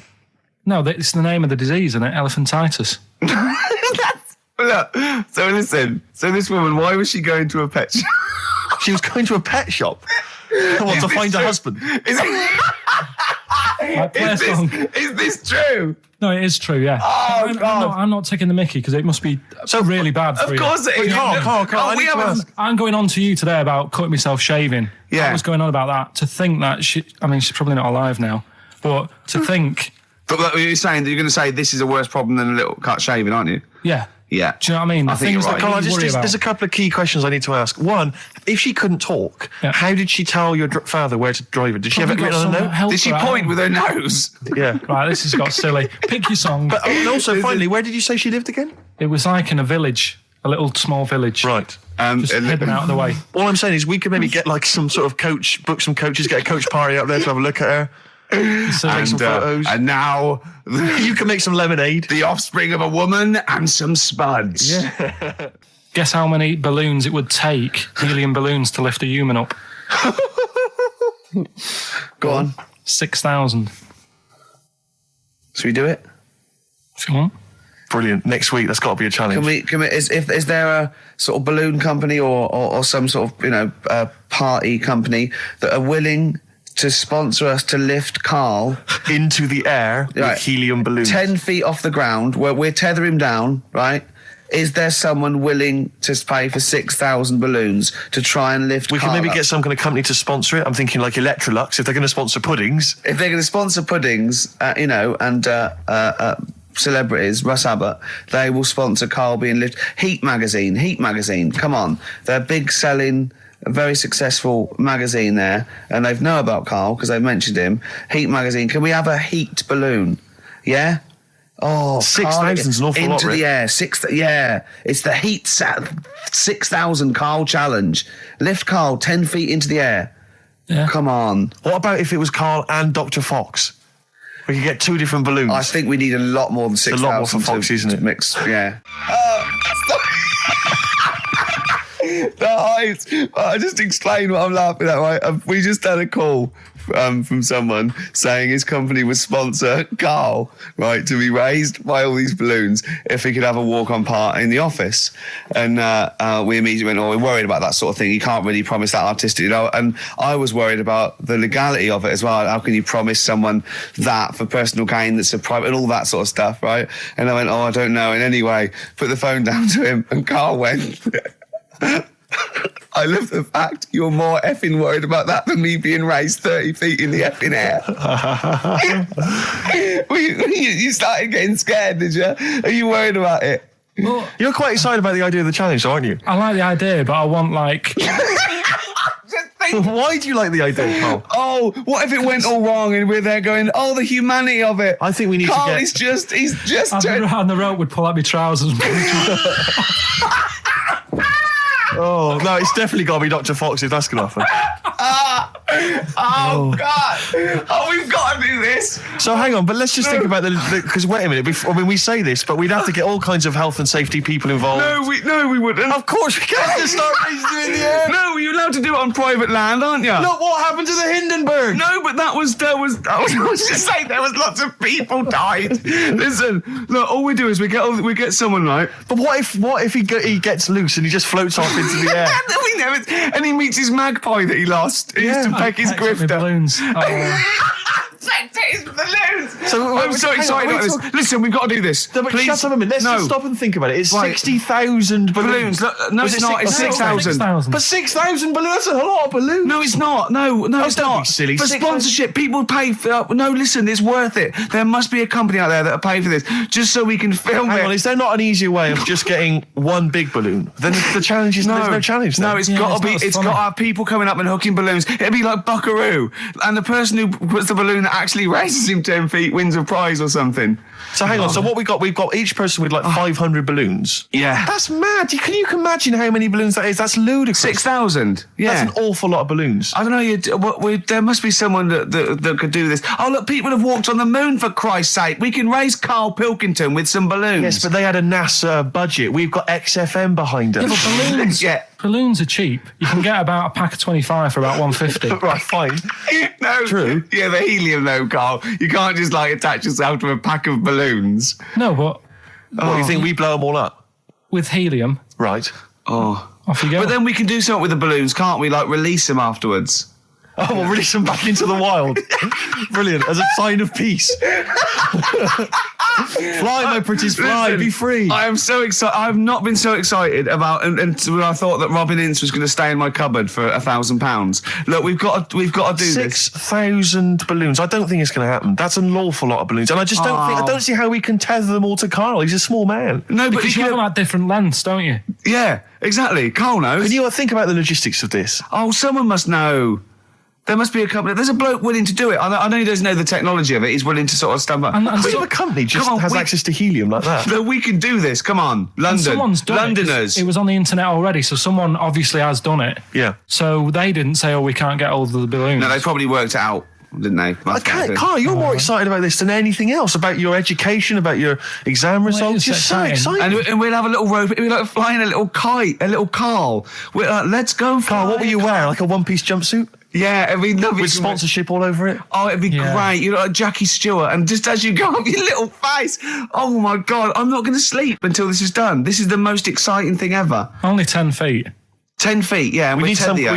No, it's the name of the disease, isn't it? Elephantitis. Look, so listen. So this woman, why was she going to a pet shop? She was going to a pet shop. To find her husband. Is this true? No, it is true, yeah. Oh, God. I'm not taking the mickey because it must be really bad for you. Of course it is. Carl, I'm going on to you today about cutting myself shaving. Yeah. I was going on about that. To think that she's probably not alive now, but to think... But you're saying that you're going to say this is a worse problem than a little cut shaving, aren't you? Yeah. Yeah. Do you know what I mean? I think you're right. Carl, there's a couple of key questions I need to ask. One, if she couldn't talk, how did she tell your father where to drive it? Did she have it written on a note? Did she point with her nose? Yeah. Right, this has got silly. Pick your song. But also, finally, where did you say she lived again? It was like in a village. a little small village. Right. Just hidden out of the way. All I'm saying is we could maybe get like some sort of coach, book some coaches, get a coach party up there to have a look at her. Take some photos. And now You can make some lemonade. the offspring of a woman and some spuds. Yeah. Guess how many balloons it would take, helium balloons, to lift a human up? Go on. 6,000. Should we do it? If you want. Brilliant. Next week, that's got to be a challenge. Is there a sort of balloon company or some sort of, party company that are willing to sponsor us to lift Karl Into the air with helium balloons. 10 feet off the ground, where we're tether him down, right? Is there someone willing to pay for 6,000 balloons to try and lift We Karl can maybe up? get some kind of company to sponsor it. I'm thinking like Electrolux, if they're going to sponsor puddings. If they're going to sponsor puddings, and celebrities, Russ Abbott, they will sponsor Karl being lifted. Heat magazine, come on. They're big selling, very successful magazine there, and they know about Karl because they've mentioned him. Heat magazine, can we have a heat balloon? Yeah? Oh, 6,000's an awful lot, into Rick. the air. It's the heat 6,000 Karl challenge. Lift Karl 10 feet into the air. Yeah. Come on. What about if it was Karl and Dr. Fox? We could get 2 different balloons. I think we need a lot more than 6,000. a lot more for Fox, isn't it? To mix, yeah. The height. I just explained what I'm laughing at, right? We just had a call from someone saying his company would sponsor Karl, right, to be raised by all these balloons if he could have a walk-on part in the office. And we immediately went, we're worried about that sort of thing. You can't really promise that artistic, And I was worried about the legality of it as well. How can you promise someone that for personal gain that's a private and all that sort of stuff, right? And I went, I don't know. And anyway, put the phone down to him and Karl went... I love the fact you're more effing worried about that than me being raised 30 feet in the effing air. You started getting scared, did you? Are you worried about it? Well, You're quite excited about the idea of the challenge, aren't you? I like the idea, but I want, like... Why do you like the idea, Karl? Oh, what if it went all wrong and we're there going, the humanity of it. I think we need Karl to get... he's just I'd turned... be around the rope, would pull out my trousers. Oh, no, it's definitely got to be Dr. Fox if that's going to happen. God. We've got to do this. So hang on, but let's just think about because wait a minute, we say this, but we'd have to get all kinds of health and safety people involved. No, we wouldn't. Of course we can't just start raising you in the air. No, you're allowed to do it on private land, aren't you? Look what happened to the Hindenburg. No, but I was just saying there was lots of people died. Listen, look, all we do is we get someone, right? But what if he gets loose and he just floats off into the air? And he meets his magpie that he lost. He used to peck his grifter. Balloons. His balloons. So I'm so excited about this. Listen, we've got to do this. No, but Please. shut up a minute. Let's just stop and think about it. It's 60,000 balloons. Look, no, it's not. It's 6,000. But 6,000 balloons, that's a lot of balloons. No, it's not. No, it's don't not. be silly. For 6,000 sponsorship, people pay for... no, listen, it's worth it. There must be a company out there that'll pay for this, just so we can film Hang it. on, is there not an easier way of just getting one big balloon? Then the challenge is there's no challenge then. No, it's got to have people coming up and hooking balloons. It'd be like Buckaroo. And the person who puts the balloon that actually raises him 10 feet wins a prize or something. So hang on, so what we've got each person with like 500 balloons. Yeah. That's mad. Can you imagine how many balloons that is? That's ludicrous. 6,000. Yeah. That's an awful lot of balloons. I don't know. There must be someone that could do this. Oh, look, people have walked on the moon, for Christ's sake. We can raise Karl Pilkington with some balloons. Yes, but they had a NASA budget. We've got XFM behind us. Yeah, but balloons, Yeah. balloons are cheap. You can get about a pack of 25 for about 150. Right, fine. No, True. Yeah, the helium though, Karl. You can't just attach yourself to a pack of balloons. No, but What, you think we blow them all up? with helium, Right. Oh. off you go. But then we can do something with the balloons, can't we? Like release them afterwards. Oh, we'll release them back into the wild. Brilliant. As a sign of peace. Fly, my pretties, fly, Listen, be free. I am so excited. I've not been so excited about, and when I thought that Robin Ince was going to stay in my cupboard for £1,000. Look, we've got to do this. 6,000 balloons. I don't think it's going to happen. That's an awful lot of balloons, and I just I don't see how we can tether them all to Karl. He's a small man. No, but because you have them at different lengths, don't you? Yeah, exactly. Karl knows. Can you think about the logistics of this? Oh, someone must know. There must be a company. There's a bloke willing to do it. I know he doesn't know the technology of it. He's willing to sort of stumble. And What if a company just has access to helium like that? No, we can do this. Come on, London. And someone's done Londoners. It was on the internet already, so someone obviously has done it. Yeah. So they didn't say, we can't get hold of the balloons. No, they probably worked it out, didn't they? Carl, you're more excited about this than anything else, about your education, about your exam results. You're so excited. And we'll have a little rope. We're like flying a little kite, a little Carl. We're like, let's go, Carl, what will you wear? Like a one-piece jumpsuit? Yeah, it'd be lovely. With sponsorship all over it? Oh, it'd be great. You look like Jackie Stewart, and just as you go up your little face, oh my God, I'm not going to sleep until this is done. This is the most exciting thing ever. Only 10 feet. 10 feet, yeah. And we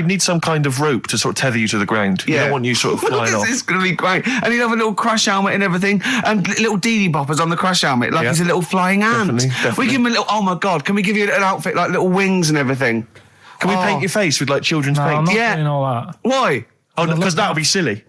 need some kind of rope to sort of tether you to the ground. Yeah. We don't want you sort of flying off. This is going to be great. And he'll have a little crash helmet and everything, and little Dee boppers on the crash helmet, like he's a little flying ant. Definitely. We give him a little, oh my God, can we give you an outfit like little wings and everything? Can we paint your face with like children's paint? I'm not doing all that. Why? Oh, because that would be silly.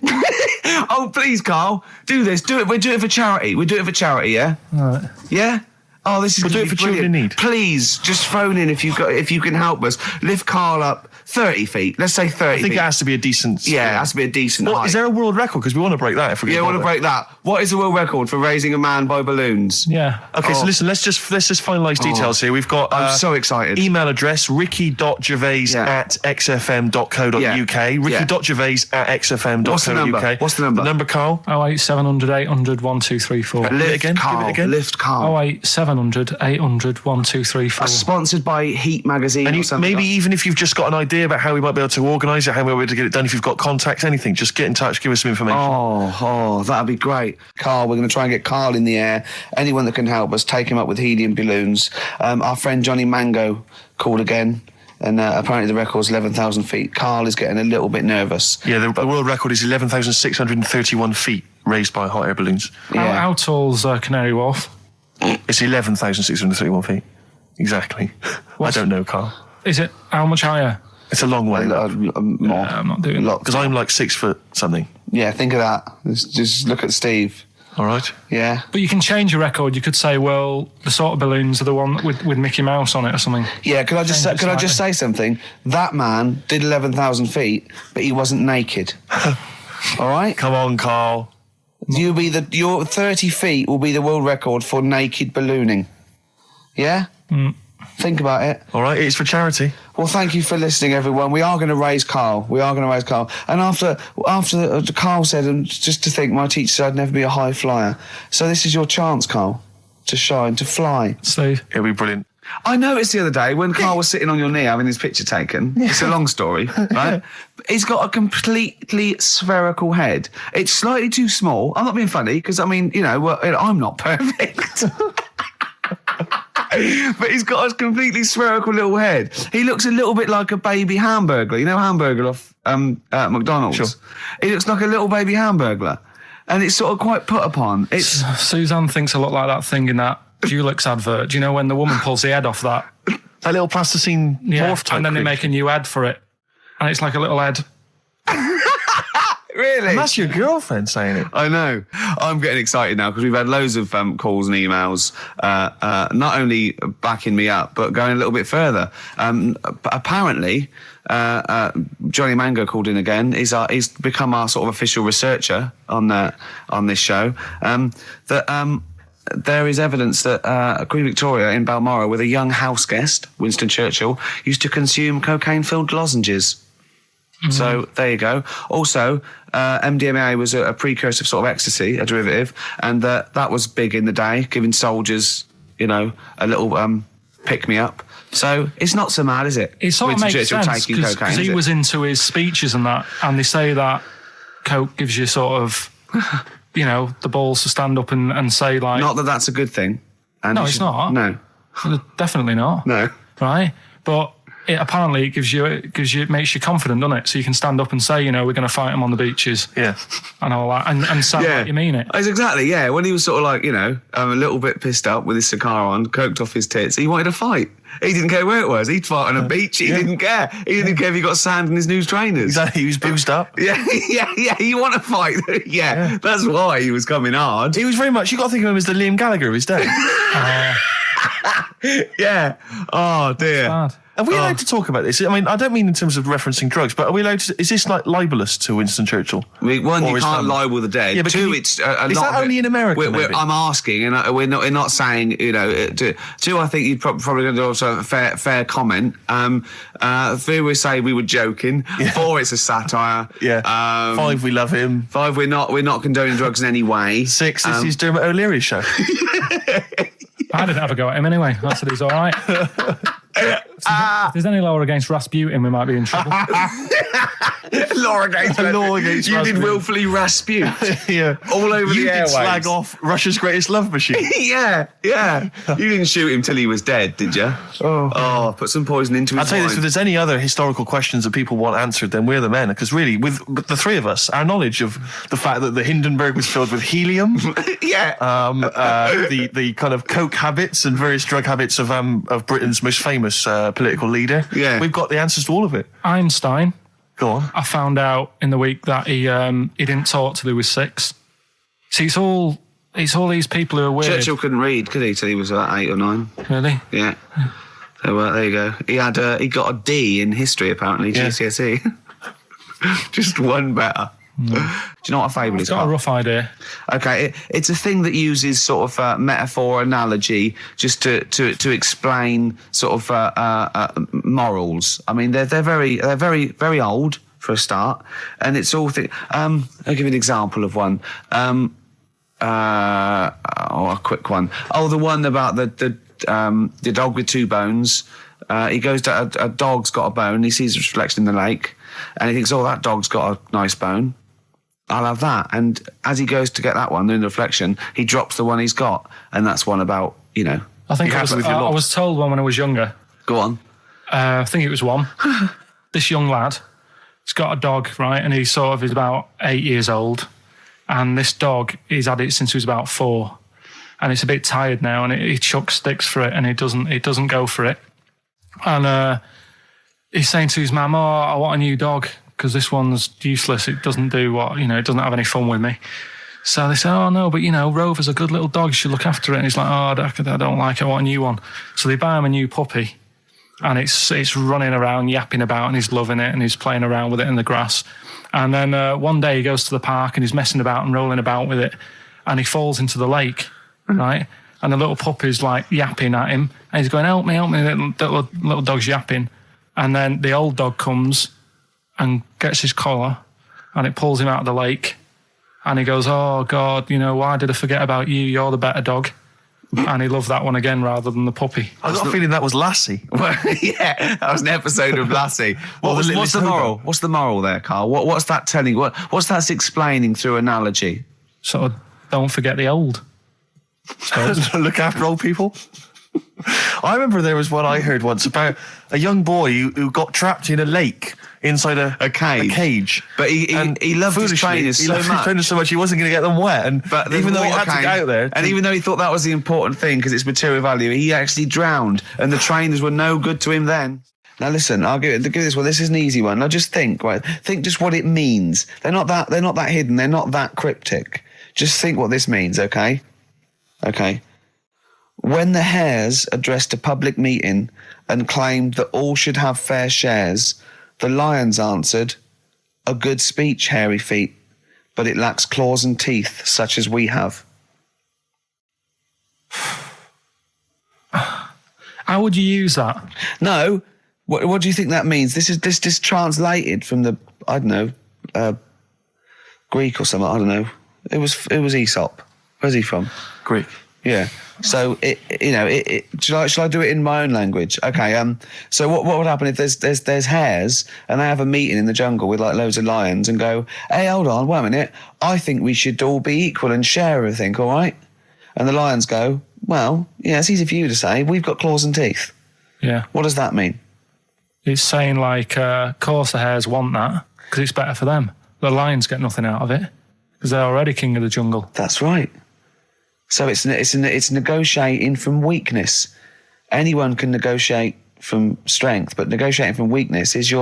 Oh, please, Carl, do this. Do it. We'll do it for charity. We do it for charity, yeah? All right. Yeah? Oh, this is We'll do it for children in need. Please, just phone in if you can help us. Lift Carl up 30 feet. Let's say 30 I think feet. it has to be a decent... Yeah, it has to be a decent height. Is there a world record? Because we want to break that if we I want to break that. What is the world record for raising a man by balloons? Yeah. Okay, so listen, let's just finalise details here. We've got... I'm so excited. Email address, ricky.gervais@xfm.co.uk. Ricky.gervais@xfm.co.uk. What's the number? What's the number? The number, Carl? 08700 800 1234. Lift Carl. Give it again. Lift Carl. 08700 800 1234. Sponsored by Heat Magazine And or something. maybe even if you've just got an idea about how we might be able to organise it, how we might be able to get it done, if you've got contacts, anything, just get in touch, give us some information. Oh, that'd be great. Carl, we're going to try and get Carl in the air. Anyone that can help us, take him up with helium balloons. Our friend Johnny Mango called again, and apparently the record's 11,000 feet. Carl is getting a little bit nervous. Yeah, the world record is 11,631 feet raised by hot air balloons. Yeah. How tall's Canary Wharf? It's 11,631 feet. Exactly. I don't know, Carl. Is it how much higher? It's a long way. More. I'm not doing that. Because I'm like 6 foot something. Yeah, think of that. Just look at Steve. All right. Yeah. But you can change your record. You could say, well, the sort of balloons are the one with Mickey Mouse on it or something. Yeah, could I just say something? That man did 11,000 feet, but he wasn't naked. All right? Come on, Carl. Your 30 feet will be the world record for naked ballooning. Yeah? Think about it. All right, it's for charity. Well, thank you for listening, everyone. We are going to raise Carl. And after Carl said, and just to think, my teacher said I'd never be a high flyer. So this is your chance, Carl, to shine, to fly. Steve. It'll be brilliant. I noticed the other day when Carl was sitting on your knee having his picture taken. It's a long story, right? He's got a completely spherical head. It's slightly too small. I'm not being funny because, I mean, I'm not perfect. But he's got a completely spherical little head. He looks a little bit like a baby hamburger. You know Hamburger off McDonald's? Sure. He looks like a little baby hamburger. And it's sort of quite put upon. Suzanne thinks a lot like that thing in that Dulux advert. Do you know when the woman pulls the head off that? That little plasticine morph type and then they creature. make a new head for it. And it's like a little head. Really? And that's your girlfriend saying it. I know. I'm getting excited now because we've had loads of calls and emails, not only backing me up, but going a little bit further. Apparently, Johnny Mango called in again. He's become our sort of official researcher on this show. There is evidence that Queen Victoria in Balmoral, with a young house guest, Winston Churchill, used to consume cocaine-filled lozenges. So there you go. Also, MDMA was a precursor of sort of ecstasy, a derivative, and that was big in the day, giving soldiers, a little pick-me-up. So it's not so mad, is it? It sort of makes sense because he was into his speeches and that, and they say that coke gives you sort of, the balls to stand up and say like... Not that that's a good thing. And no, it's not. No. Definitely not. No. Right? But... Apparently, it makes you confident, doesn't it? So you can stand up and say, we're going to fight them on the beaches. Yeah. And all that. And sound like you mean it. It's exactly, yeah. When he was sort of like, a little bit pissed up with his cigar on, coked off his tits, he wanted to fight. He didn't care where it was. He'd fight on a beach. He didn't care. He didn't care if he got sand in his new trainers. Exactly. He was boozed up. Yeah. You want to fight. Yeah. That's why he was coming hard. He was very much, you got to think of him as the Liam Gallagher of his day. Yeah. Oh, dear. Bad. Are we allowed to talk about this? I mean, I don't mean in terms of referencing drugs, but are we allowed to? Is this like libelous to Winston Churchill? One, Or you his can't family? libel the dead. Yeah, but two, can you- it's a is lot that of only it- in America, maybe? I'm asking, and we're not saying, you know. Two, I think you'd probably going to do also a fair comment. Three, we say we were joking. Yeah. 4, it's a satire. Yeah. 5, we love him. 5, we're not condoning drugs in any way. 6, this is Dermot O'Leary's show. I didn't have a go at him anyway. I said he's all right. If there's any law against Rasputin, we might be in trouble. Law against you Rasputin. did willfully Rasputin. Yeah. All over You the did airwaves. slag off Russia's greatest love machine. Yeah. You didn't shoot him till he was dead, did you? Oh, put some poison into his I'll tell you this, wine. if there's any other historical questions that people want answered, then we're the men. Because really, with the three of us, our knowledge of the fact that the Hindenburg was filled with helium, Yeah. the kind of coke habits and various drug habits of Britain's most famous political leader, Yeah. we've got the answers to all of it. Einstein, Go on. I found out in the week that he didn't talk till he was 6. See, it's all these people who are weird. Churchill couldn't read, could he, till he was about 8 or 9? Really? Yeah. So there you go. He got a D in history, apparently, Yeah. GCSE. Just one better. Do you know what a fable is? Got a Carl? rough idea. Okay, it's a thing that uses sort of metaphor, analogy, just to explain sort of morals. I mean, they're very old for a start, and it's all. I'll give you an example of one. A quick one. Oh, the one about the dog with 2 bones. He goes to a dog's got a bone. He sees a reflection in the lake, and he thinks, "Oh, that dog's got a nice bone. I'll have that." And as he goes to get that one in the reflection, he drops the one he's got, and that's one about, you know. I think you're happy with your I lot. was told one when I was younger. Go on. I think it was one. This young lad, he's got a dog, right, and he sort of is about 8 years old, and this dog, he's had it since he was about 4, and it's a bit tired now, and he chucks sticks for it, and it doesn't go for it, and he's saying to his mum, "Oh, I want a new dog because this one's useless. It doesn't do what, you know, it doesn't have any fun with me." So they say, "Oh no, but you know, Rover's a good little dog. You should look after it." And he's like, "Oh, I don't like it. I want a new one." So they buy him a new puppy. And it's running around, yapping about, and he's loving it, and he's playing around with it in the grass. And then one day he goes to the park, and he's messing about and rolling about with it, and he falls into the lake, right? And the little puppy's like yapping at him, and he's going, help me, little dog's yapping. And then the old dog comes and gets his collar, and it pulls him out of the lake, and he goes, "Oh God, you know, why did I forget about you? You're the better dog." And he loved that one again rather than the puppy. I got a feeling that was Lassie. Well, yeah, that was an episode of Lassie. What's the moral? What's the moral there, Carl? What's that telling? What's that explaining through analogy? Sort of, don't forget the old. Look after old people. I remember there was one I heard once about a young boy who got trapped in a lake inside a cage. But he loved his trainers He so loved his much. trainers so much he wasn't going to get them wet. But the even though he water had to get out there, and even though he thought that was the important thing because it's material value, he actually drowned, and the trainers were no good to him then. Now listen, I'll give this one. This is an easy one. Now just think, right? Think just what it means. They're not that hidden. They're not that cryptic. Just think what this means, okay? Okay. When the hares addressed a public meeting and claimed that all should have fair shares, the lions answered, "A good speech, hairy feet, but it lacks claws and teeth such as we have." How would you use that? No, what do you think that means? This is translated from the, I don't know, Greek or something. I don't know. It was Aesop. Where's he from? Greek. Yeah. So shall I do it in my own language? Okay. So what would happen if there's hares and they have a meeting in the jungle with like loads of lions and go, "Hey, hold on, wait a minute. I think we should all be equal and share everything, all right?" And the lions go, "Well, yeah, it's easy for you to say. We've got claws and teeth." Yeah. What does that mean? It's saying like, of course the hares want that because it's better for them. The lions get nothing out of it because they're already king of the jungle. That's right. So it's negotiating from weakness. Anyone can negotiate from strength, but negotiating from weakness is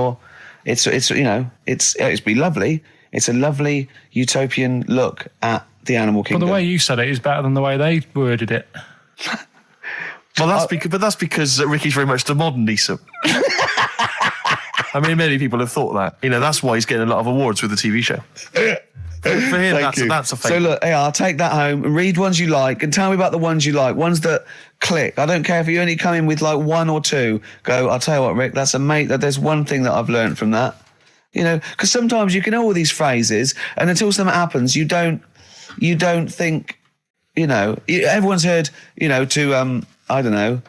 it's be lovely. It's a lovely utopian look at the animal But kingdom. the way you said it is better than the way they worded it. Well, that's because Ricky's very much the modern Neeson. I mean, many people have thought that. You know, that's why he's getting a lot of awards with the TV show. For him, that's a favourite. So look, hey, I'll take that home and read ones you like and tell me about the ones you like, ones that click. I don't care if you only come in with like one or two. Go, I'll tell you what, Rick, that's there's one thing that I've learned from that. You know, because sometimes you can know all these phrases and until something happens, you don't think, you know, everyone's heard, you know, I don't know,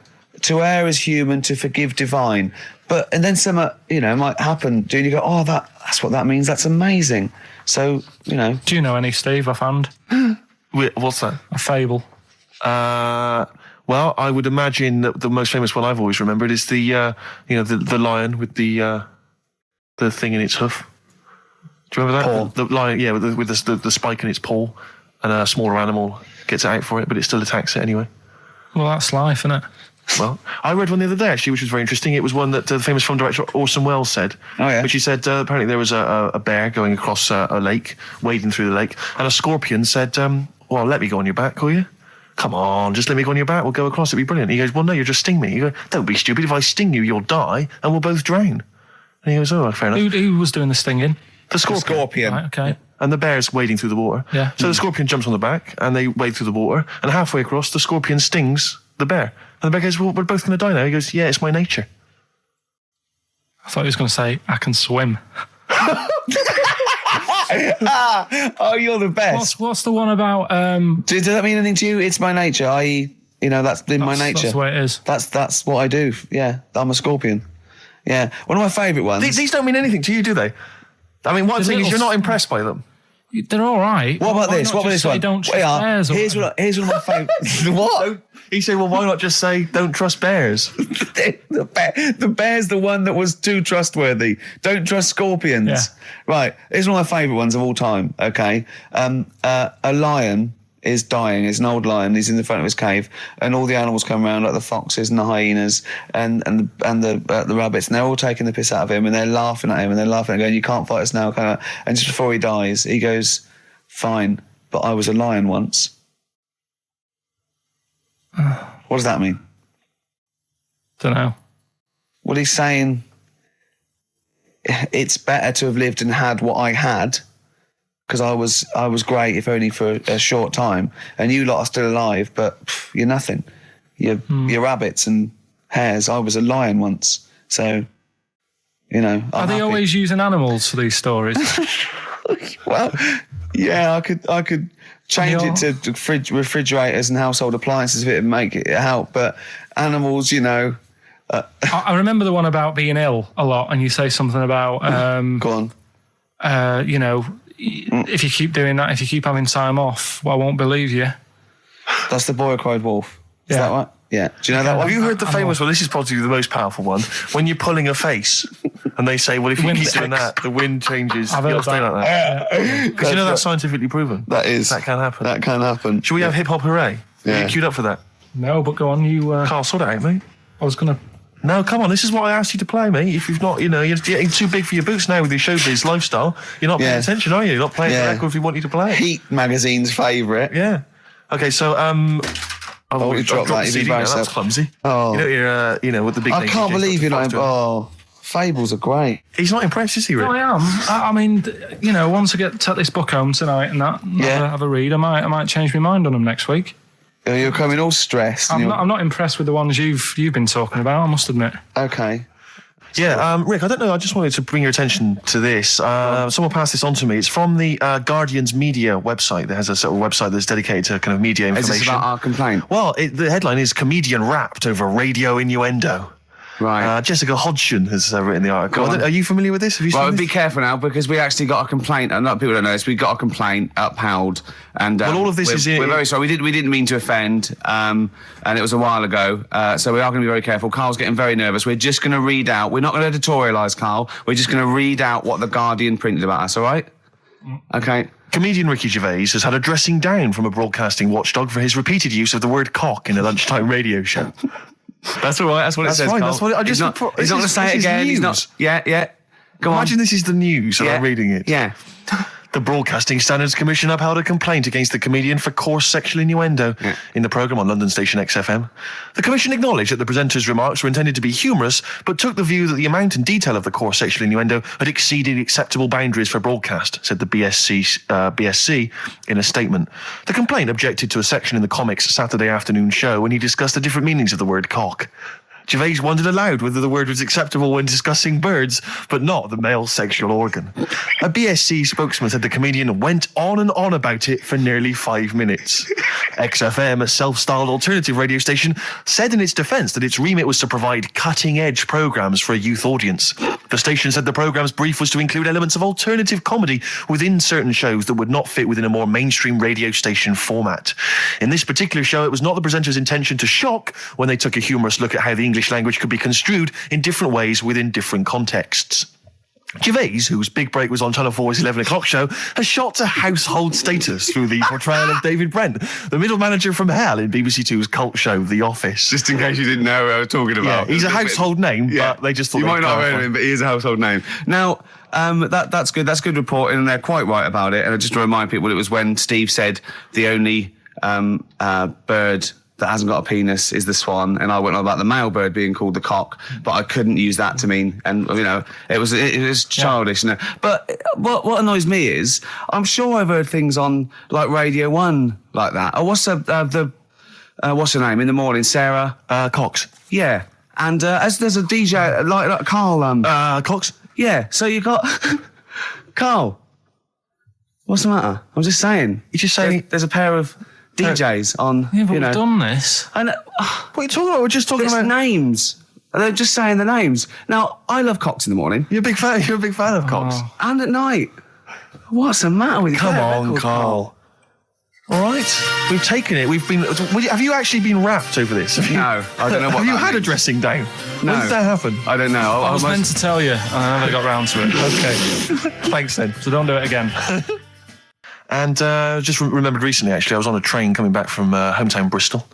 to err is human, to forgive divine. And then something, you know, might happen. Do you go, oh, that's what that means. That's amazing. So, you know. Do you know any, Steve, offhand? What's that? A fable. Well, I would imagine that the most famous one I've always remembered is the lion with the thing in its hoof. Do you remember that? Paw. The lion, yeah, with the spike in its paw, and a smaller animal gets out for it, but it still attacks it anyway. Well, that's life, isn't it? Well, I read one the other day, actually, which was very interesting. It was one that the famous film director Orson Welles said. Oh, yeah. Which he said, apparently there was a bear going across a lake, wading through the lake, and a scorpion said, well, let me go on your back, will you? Come on, just let me go on your back, we'll go across, it'll be brilliant. He goes, well, no, you'll just sting me. You go, don't be stupid, if I sting you, you'll die, and we'll both drown. And he goes, oh, fair enough. Who was doing the stinging? The scorpion. Right, okay. And the bear's wading through the water. Yeah. So the scorpion jumps on the back, and they wade through the water, and halfway across, the scorpion stings the bear. And the bear goes, well, we're both going to die now. He goes, yeah, it's my nature. I thought he was going to say, I can swim. Oh, you're the best. What's the one about... Does that mean anything to you? It's my nature, i.e., you know, that's in my nature. That's the way it is. That's what I do. Yeah, I'm a scorpion. Yeah, one of my favourite ones. These don't mean anything to you, do they? I mean, one thing is you're not impressed by them. They're all right. What about this? What about this one? Don't trust bears. Here's one of my favourites. What? He said, well, why not just say, don't trust bears? The bear's the one that was too trustworthy. Don't trust scorpions. Yeah. Right, here's one of my favourite ones of all time, okay? A lion is dying. It's an old lion. He's in the front of his cave, and all the animals come around, like the foxes and the hyenas and the rabbits, and they're all taking the piss out of him, and they're laughing at him, and they're laughing and going, "You can't fight us now." Kind of. And just before he dies, he goes, "Fine, but I was a lion once." What does that mean? Don't know. Well, he's saying it's better to have lived and had what I had, because I was great, if only for a short time, and you lot are still alive, but you're nothing. You're rabbits and hares. I was a lion once, so you know. Are they always using animals for these stories? Well, yeah, I could change it to refrigerators and household appliances if it would make it help, but animals, you know. I remember the one about being ill a lot, and you say something about go on. You know, if you keep doing that, if you keep having time off, well, I won't believe you. That's the boy who cried wolf. Is that right? Yeah. Do you know that one? Have you heard the famous one? This is probably the most powerful one. When you're pulling a face, and they say, well, if you keep doing that, the wind changes. I've heard stay like that. Because you know that's scientifically proven. That is. That can happen. That can happen. Should we have hip hop hooray? Yeah. Are you queued up for that? No, but go on, you... Carl, sort it out, mate. I was going to... No, come on, this is what I asked you to play, mate. If you've not, you know, you're getting too big for your boots now with your showbiz lifestyle. You're not paying attention, are you? You're not playing the record if we want you to play it. Heat magazine's favourite. Yeah. Okay, so, you dropped that. CD now, that's clumsy. Oh. You know, you're, you know, with the big I can't believe you're not... Oh, fables are great. He's not impressed, is he, Rick? No, I am. I mean, you know, once I take this book home tonight and that, have a read, I might change my mind on them next week. You're coming all stressed. I'm not impressed with the ones you've been talking about, I must admit. Okay. Yeah, Rick, I don't know, I just wanted to bring your attention to this. Someone passed this on to me. It's from the Guardian's media website. There has a sort of website that's dedicated to kind of media information. Is this about our complaint? Well, the headline is "Comedian Rapped Over Radio Innuendo." Right. Jessica Hodgson has written the article. Are you familiar with this? Have you seen this? Be careful now, because we actually got a complaint. A lot of people don't know this. We got a complaint upheld, and well, all of this we're very sorry. We didn't mean to offend, and it was a while ago. So we are going to be very careful. Carl's getting very nervous. We're just going to read out. We're not going to editorialise, Carl. We're just going to read out what the Guardian printed about us. All right? Okay. Comedian Ricky Gervais has had a dressing down from a broadcasting watchdog for his repeated use of the word cock in a lunchtime radio show. That's all right. That's what it says. Fine, Carl. that's what he's not going to say it again. He's not. Yeah. Go on. Imagine this is the news and I'm reading it. Yeah. The Broadcasting Standards Commission upheld a complaint against the comedian for coarse sexual innuendo in the programme on London station XFM. The Commission acknowledged that the presenter's remarks were intended to be humorous, but took the view that the amount and detail of the coarse sexual innuendo had exceeded acceptable boundaries for broadcast, said the BSC in a statement. The complaint objected to a section in the Comics Saturday afternoon show when he discussed the different meanings of the word cock. Gervais wondered aloud whether the word was acceptable when discussing birds, but not the male sexual organ. A BSC spokesman said the comedian went on and on about it for nearly 5 minutes. XFM, a self-styled alternative radio station, said in its defence that its remit was to provide cutting-edge programmes for a youth audience. The station said the programme's brief was to include elements of alternative comedy within certain shows that would not fit within a more mainstream radio station format. In this particular show, it was not the presenter's intention to shock when they took a humorous look at how the English language could be construed in different ways within different contexts. Gervais, whose big break was on Channel 4's 11 o'clock show, has shot to household status through the portrayal of David Brent, the middle manager from hell in BBC Two's cult show The Office. Just in case you didn't know who I was talking about. Yeah, he's a household name, but they just thought you might not have heard of him, but he is a household name. Now, that's good. That's good reporting, and they're quite right about it. And just to remind people, it was when Steve said the only bird that hasn't got a penis is the swan, and I went on about the male bird being called the cock, but I couldn't use that to mean, and it was childish. But what annoys me is, I'm sure I've heard things on like Radio 1 like that. Oh, what's what's her name in the morning? Sarah Cox. Yeah, and as there's a DJ like Karl Cox. Yeah, so you got Karl. What's the matter? I'm just saying. You're just saying there's a pair of DJs on, Yeah, but we've done this. I know. What are you talking about? We're just talking about names. They're just saying the names. Now, I love cocks in the morning. You're a big fan of Cox. And at night. What's the matter with you? Come on, Karl. All right, we've taken it. Have you actually been rapped over this? No, I don't know what. Have you that had a means. dressing down? No. When did that happen? I don't know. I was meant to tell you, and I never got round to it. Okay, thanks then. So don't do it again. And just remembered recently, actually, I was on a train coming back from hometown Bristol.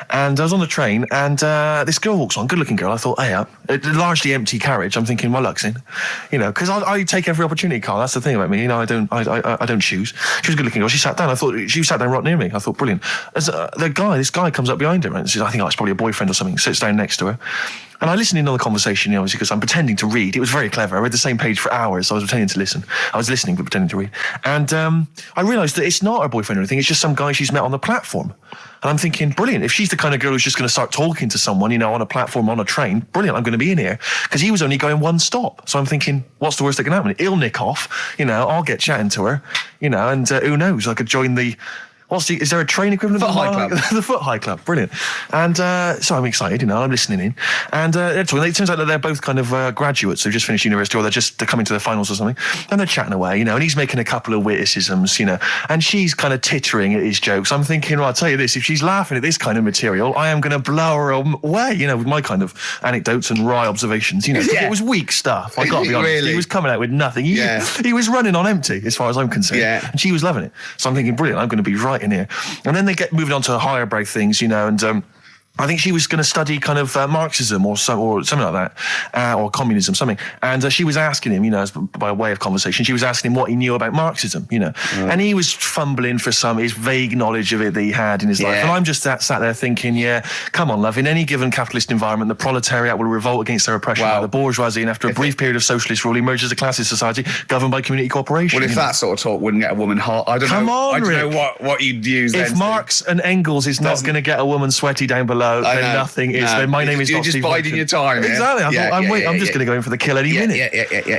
And I was on the train, and this girl walks on, good-looking girl. I thought, hey, a largely empty carriage. I'm thinking, my luck's in. Because I take every opportunity, Karl. That's the thing about me. I don't choose. She was a good-looking girl. She sat down. I thought, she sat down right near me. I thought, brilliant. As this guy comes up behind her, and says, I think it's probably a boyfriend or something, sits down next to her. And I listened in on the conversation, obviously, because I'm pretending to read. It was very clever. I read the same page for hours, so I was pretending to listen. I was listening, but pretending to read. And I realised that it's not her boyfriend or anything. It's just some guy she's met on the platform. And I'm thinking, brilliant. If she's the kind of girl who's just going to start talking to someone, on a platform, on a train, brilliant, I'm going to be in here. Because he was only going one stop. So I'm thinking, what's the worst that can happen? He'll nick off, I'll get chatting to her, and who knows, I could join the... is there a train equivalent? Foot High Club. The Foot High Club, brilliant. And so I'm excited, I'm listening in. And it turns out that they're both kind of graduates who've just finished university, or they're coming to their finals or something. And they're chatting away, and he's making a couple of witticisms, and she's kind of tittering at his jokes. I'm thinking, I'll tell you this, if she's laughing at this kind of material, I am going to blow her away, with my kind of anecdotes and wry observations, Yeah. It was weak stuff, I got to be honest. Really? He was coming out with nothing. He was running on empty, as far as I'm concerned. Yeah. And she was loving it. So I'm thinking, brilliant, I'm going to be right in here. And then they get moving on to higher brow things, and I think she was going to study kind of Marxism or something like that, or communism, something. And she was asking him, by way of conversation, she was asking him what he knew about Marxism, And he was fumbling for his vague knowledge of it that he had in his life. And I'm just sat there thinking, come on, love, in any given capitalist environment, the proletariat will revolt against their oppression by the bourgeoisie, and after a brief period of socialist rule, emerges a classist society governed by community cooperation. Well, if that sort of talk wouldn't get a woman hot, I don't know what you'd use then. If Marx and Engels is not going to get a woman sweaty down below, then nothing is. Then my name is You're not just Steve biding your time. Exactly. I'm just going to go in for the kill any minute.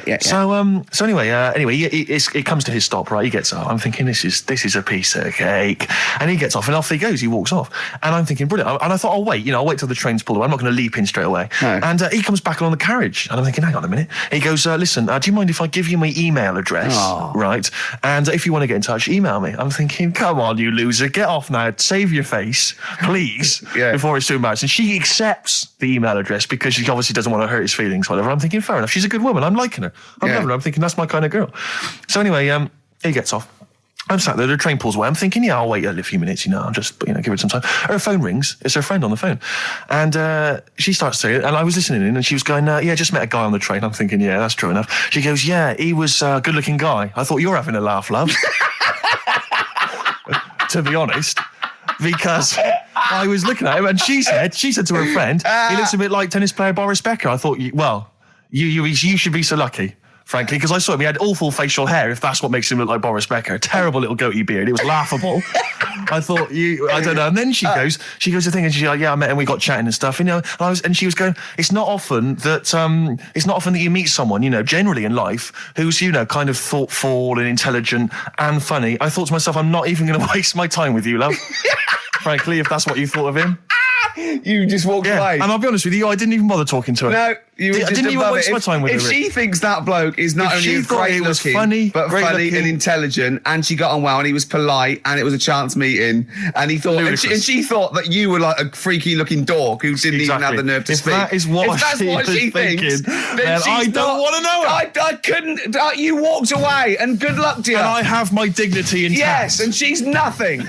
Yeah. So anyway, it comes to his stop. Right, he gets up. I'm thinking this is a piece of cake, and he gets off, and off he goes. He walks off, and I'm thinking brilliant. And I thought, I'll wait. I'll wait till the train's pulled away. I'm not going to leap in straight away. No. And he comes back along the carriage, and I'm thinking, hang on a minute. He goes, listen, do you mind if I give you my email address? Oh. Right, and if you want to get in touch, email me. I'm thinking, come on, you loser, get off now. Save your face, please, before it's too much. And she accepts the email address because she obviously doesn't want to hurt his feelings, whatever. I'm thinking, fair enough. She's a good woman. I'm liking her. I'm loving her. I'm thinking that's my kind of girl. So anyway, he gets off. I'm sat there, the train pulls away. I'm thinking, yeah, I'll wait a few minutes, I'll just, give it some time. Her phone rings. It's her friend on the phone. And she starts saying, and I was listening in, and she was going, yeah, just met a guy on the train. I'm thinking, yeah, that's true enough. She goes, yeah, he was a good-looking guy. I thought, you're having a laugh, love. To be honest. Because I was looking at him, and she said to her friend, he looks a bit like tennis player Boris Becker. I thought, you should be so lucky. Frankly, because I saw him, he had awful facial hair, if that's what makes him look like Boris Becker. Terrible little goatee beard. It was laughable. I thought, I don't know. And then she goes to thing, and she's like, yeah, I met him, we got chatting and stuff, and she was going, it's not often that you meet someone, generally in life, who's, kind of thoughtful and intelligent and funny. I thought to myself, I'm not even going to waste my time with you, love. Frankly, if that's what you thought of him. You just walked away. And I'll be honest with you, I didn't even bother talking to her. No, I didn't even waste my time with her. If she thinks that bloke is not only great looking, but funny and intelligent, and she got on well, and he was polite, and it was a chance meeting, and he thought, and she thought that you were like a freaky looking dork who didn't even have the nerve to speak. If that's what she thinks, then I don't want to know her. I couldn't. You walked away, and good luck to you. And I have my dignity intact. Yes, and she's nothing.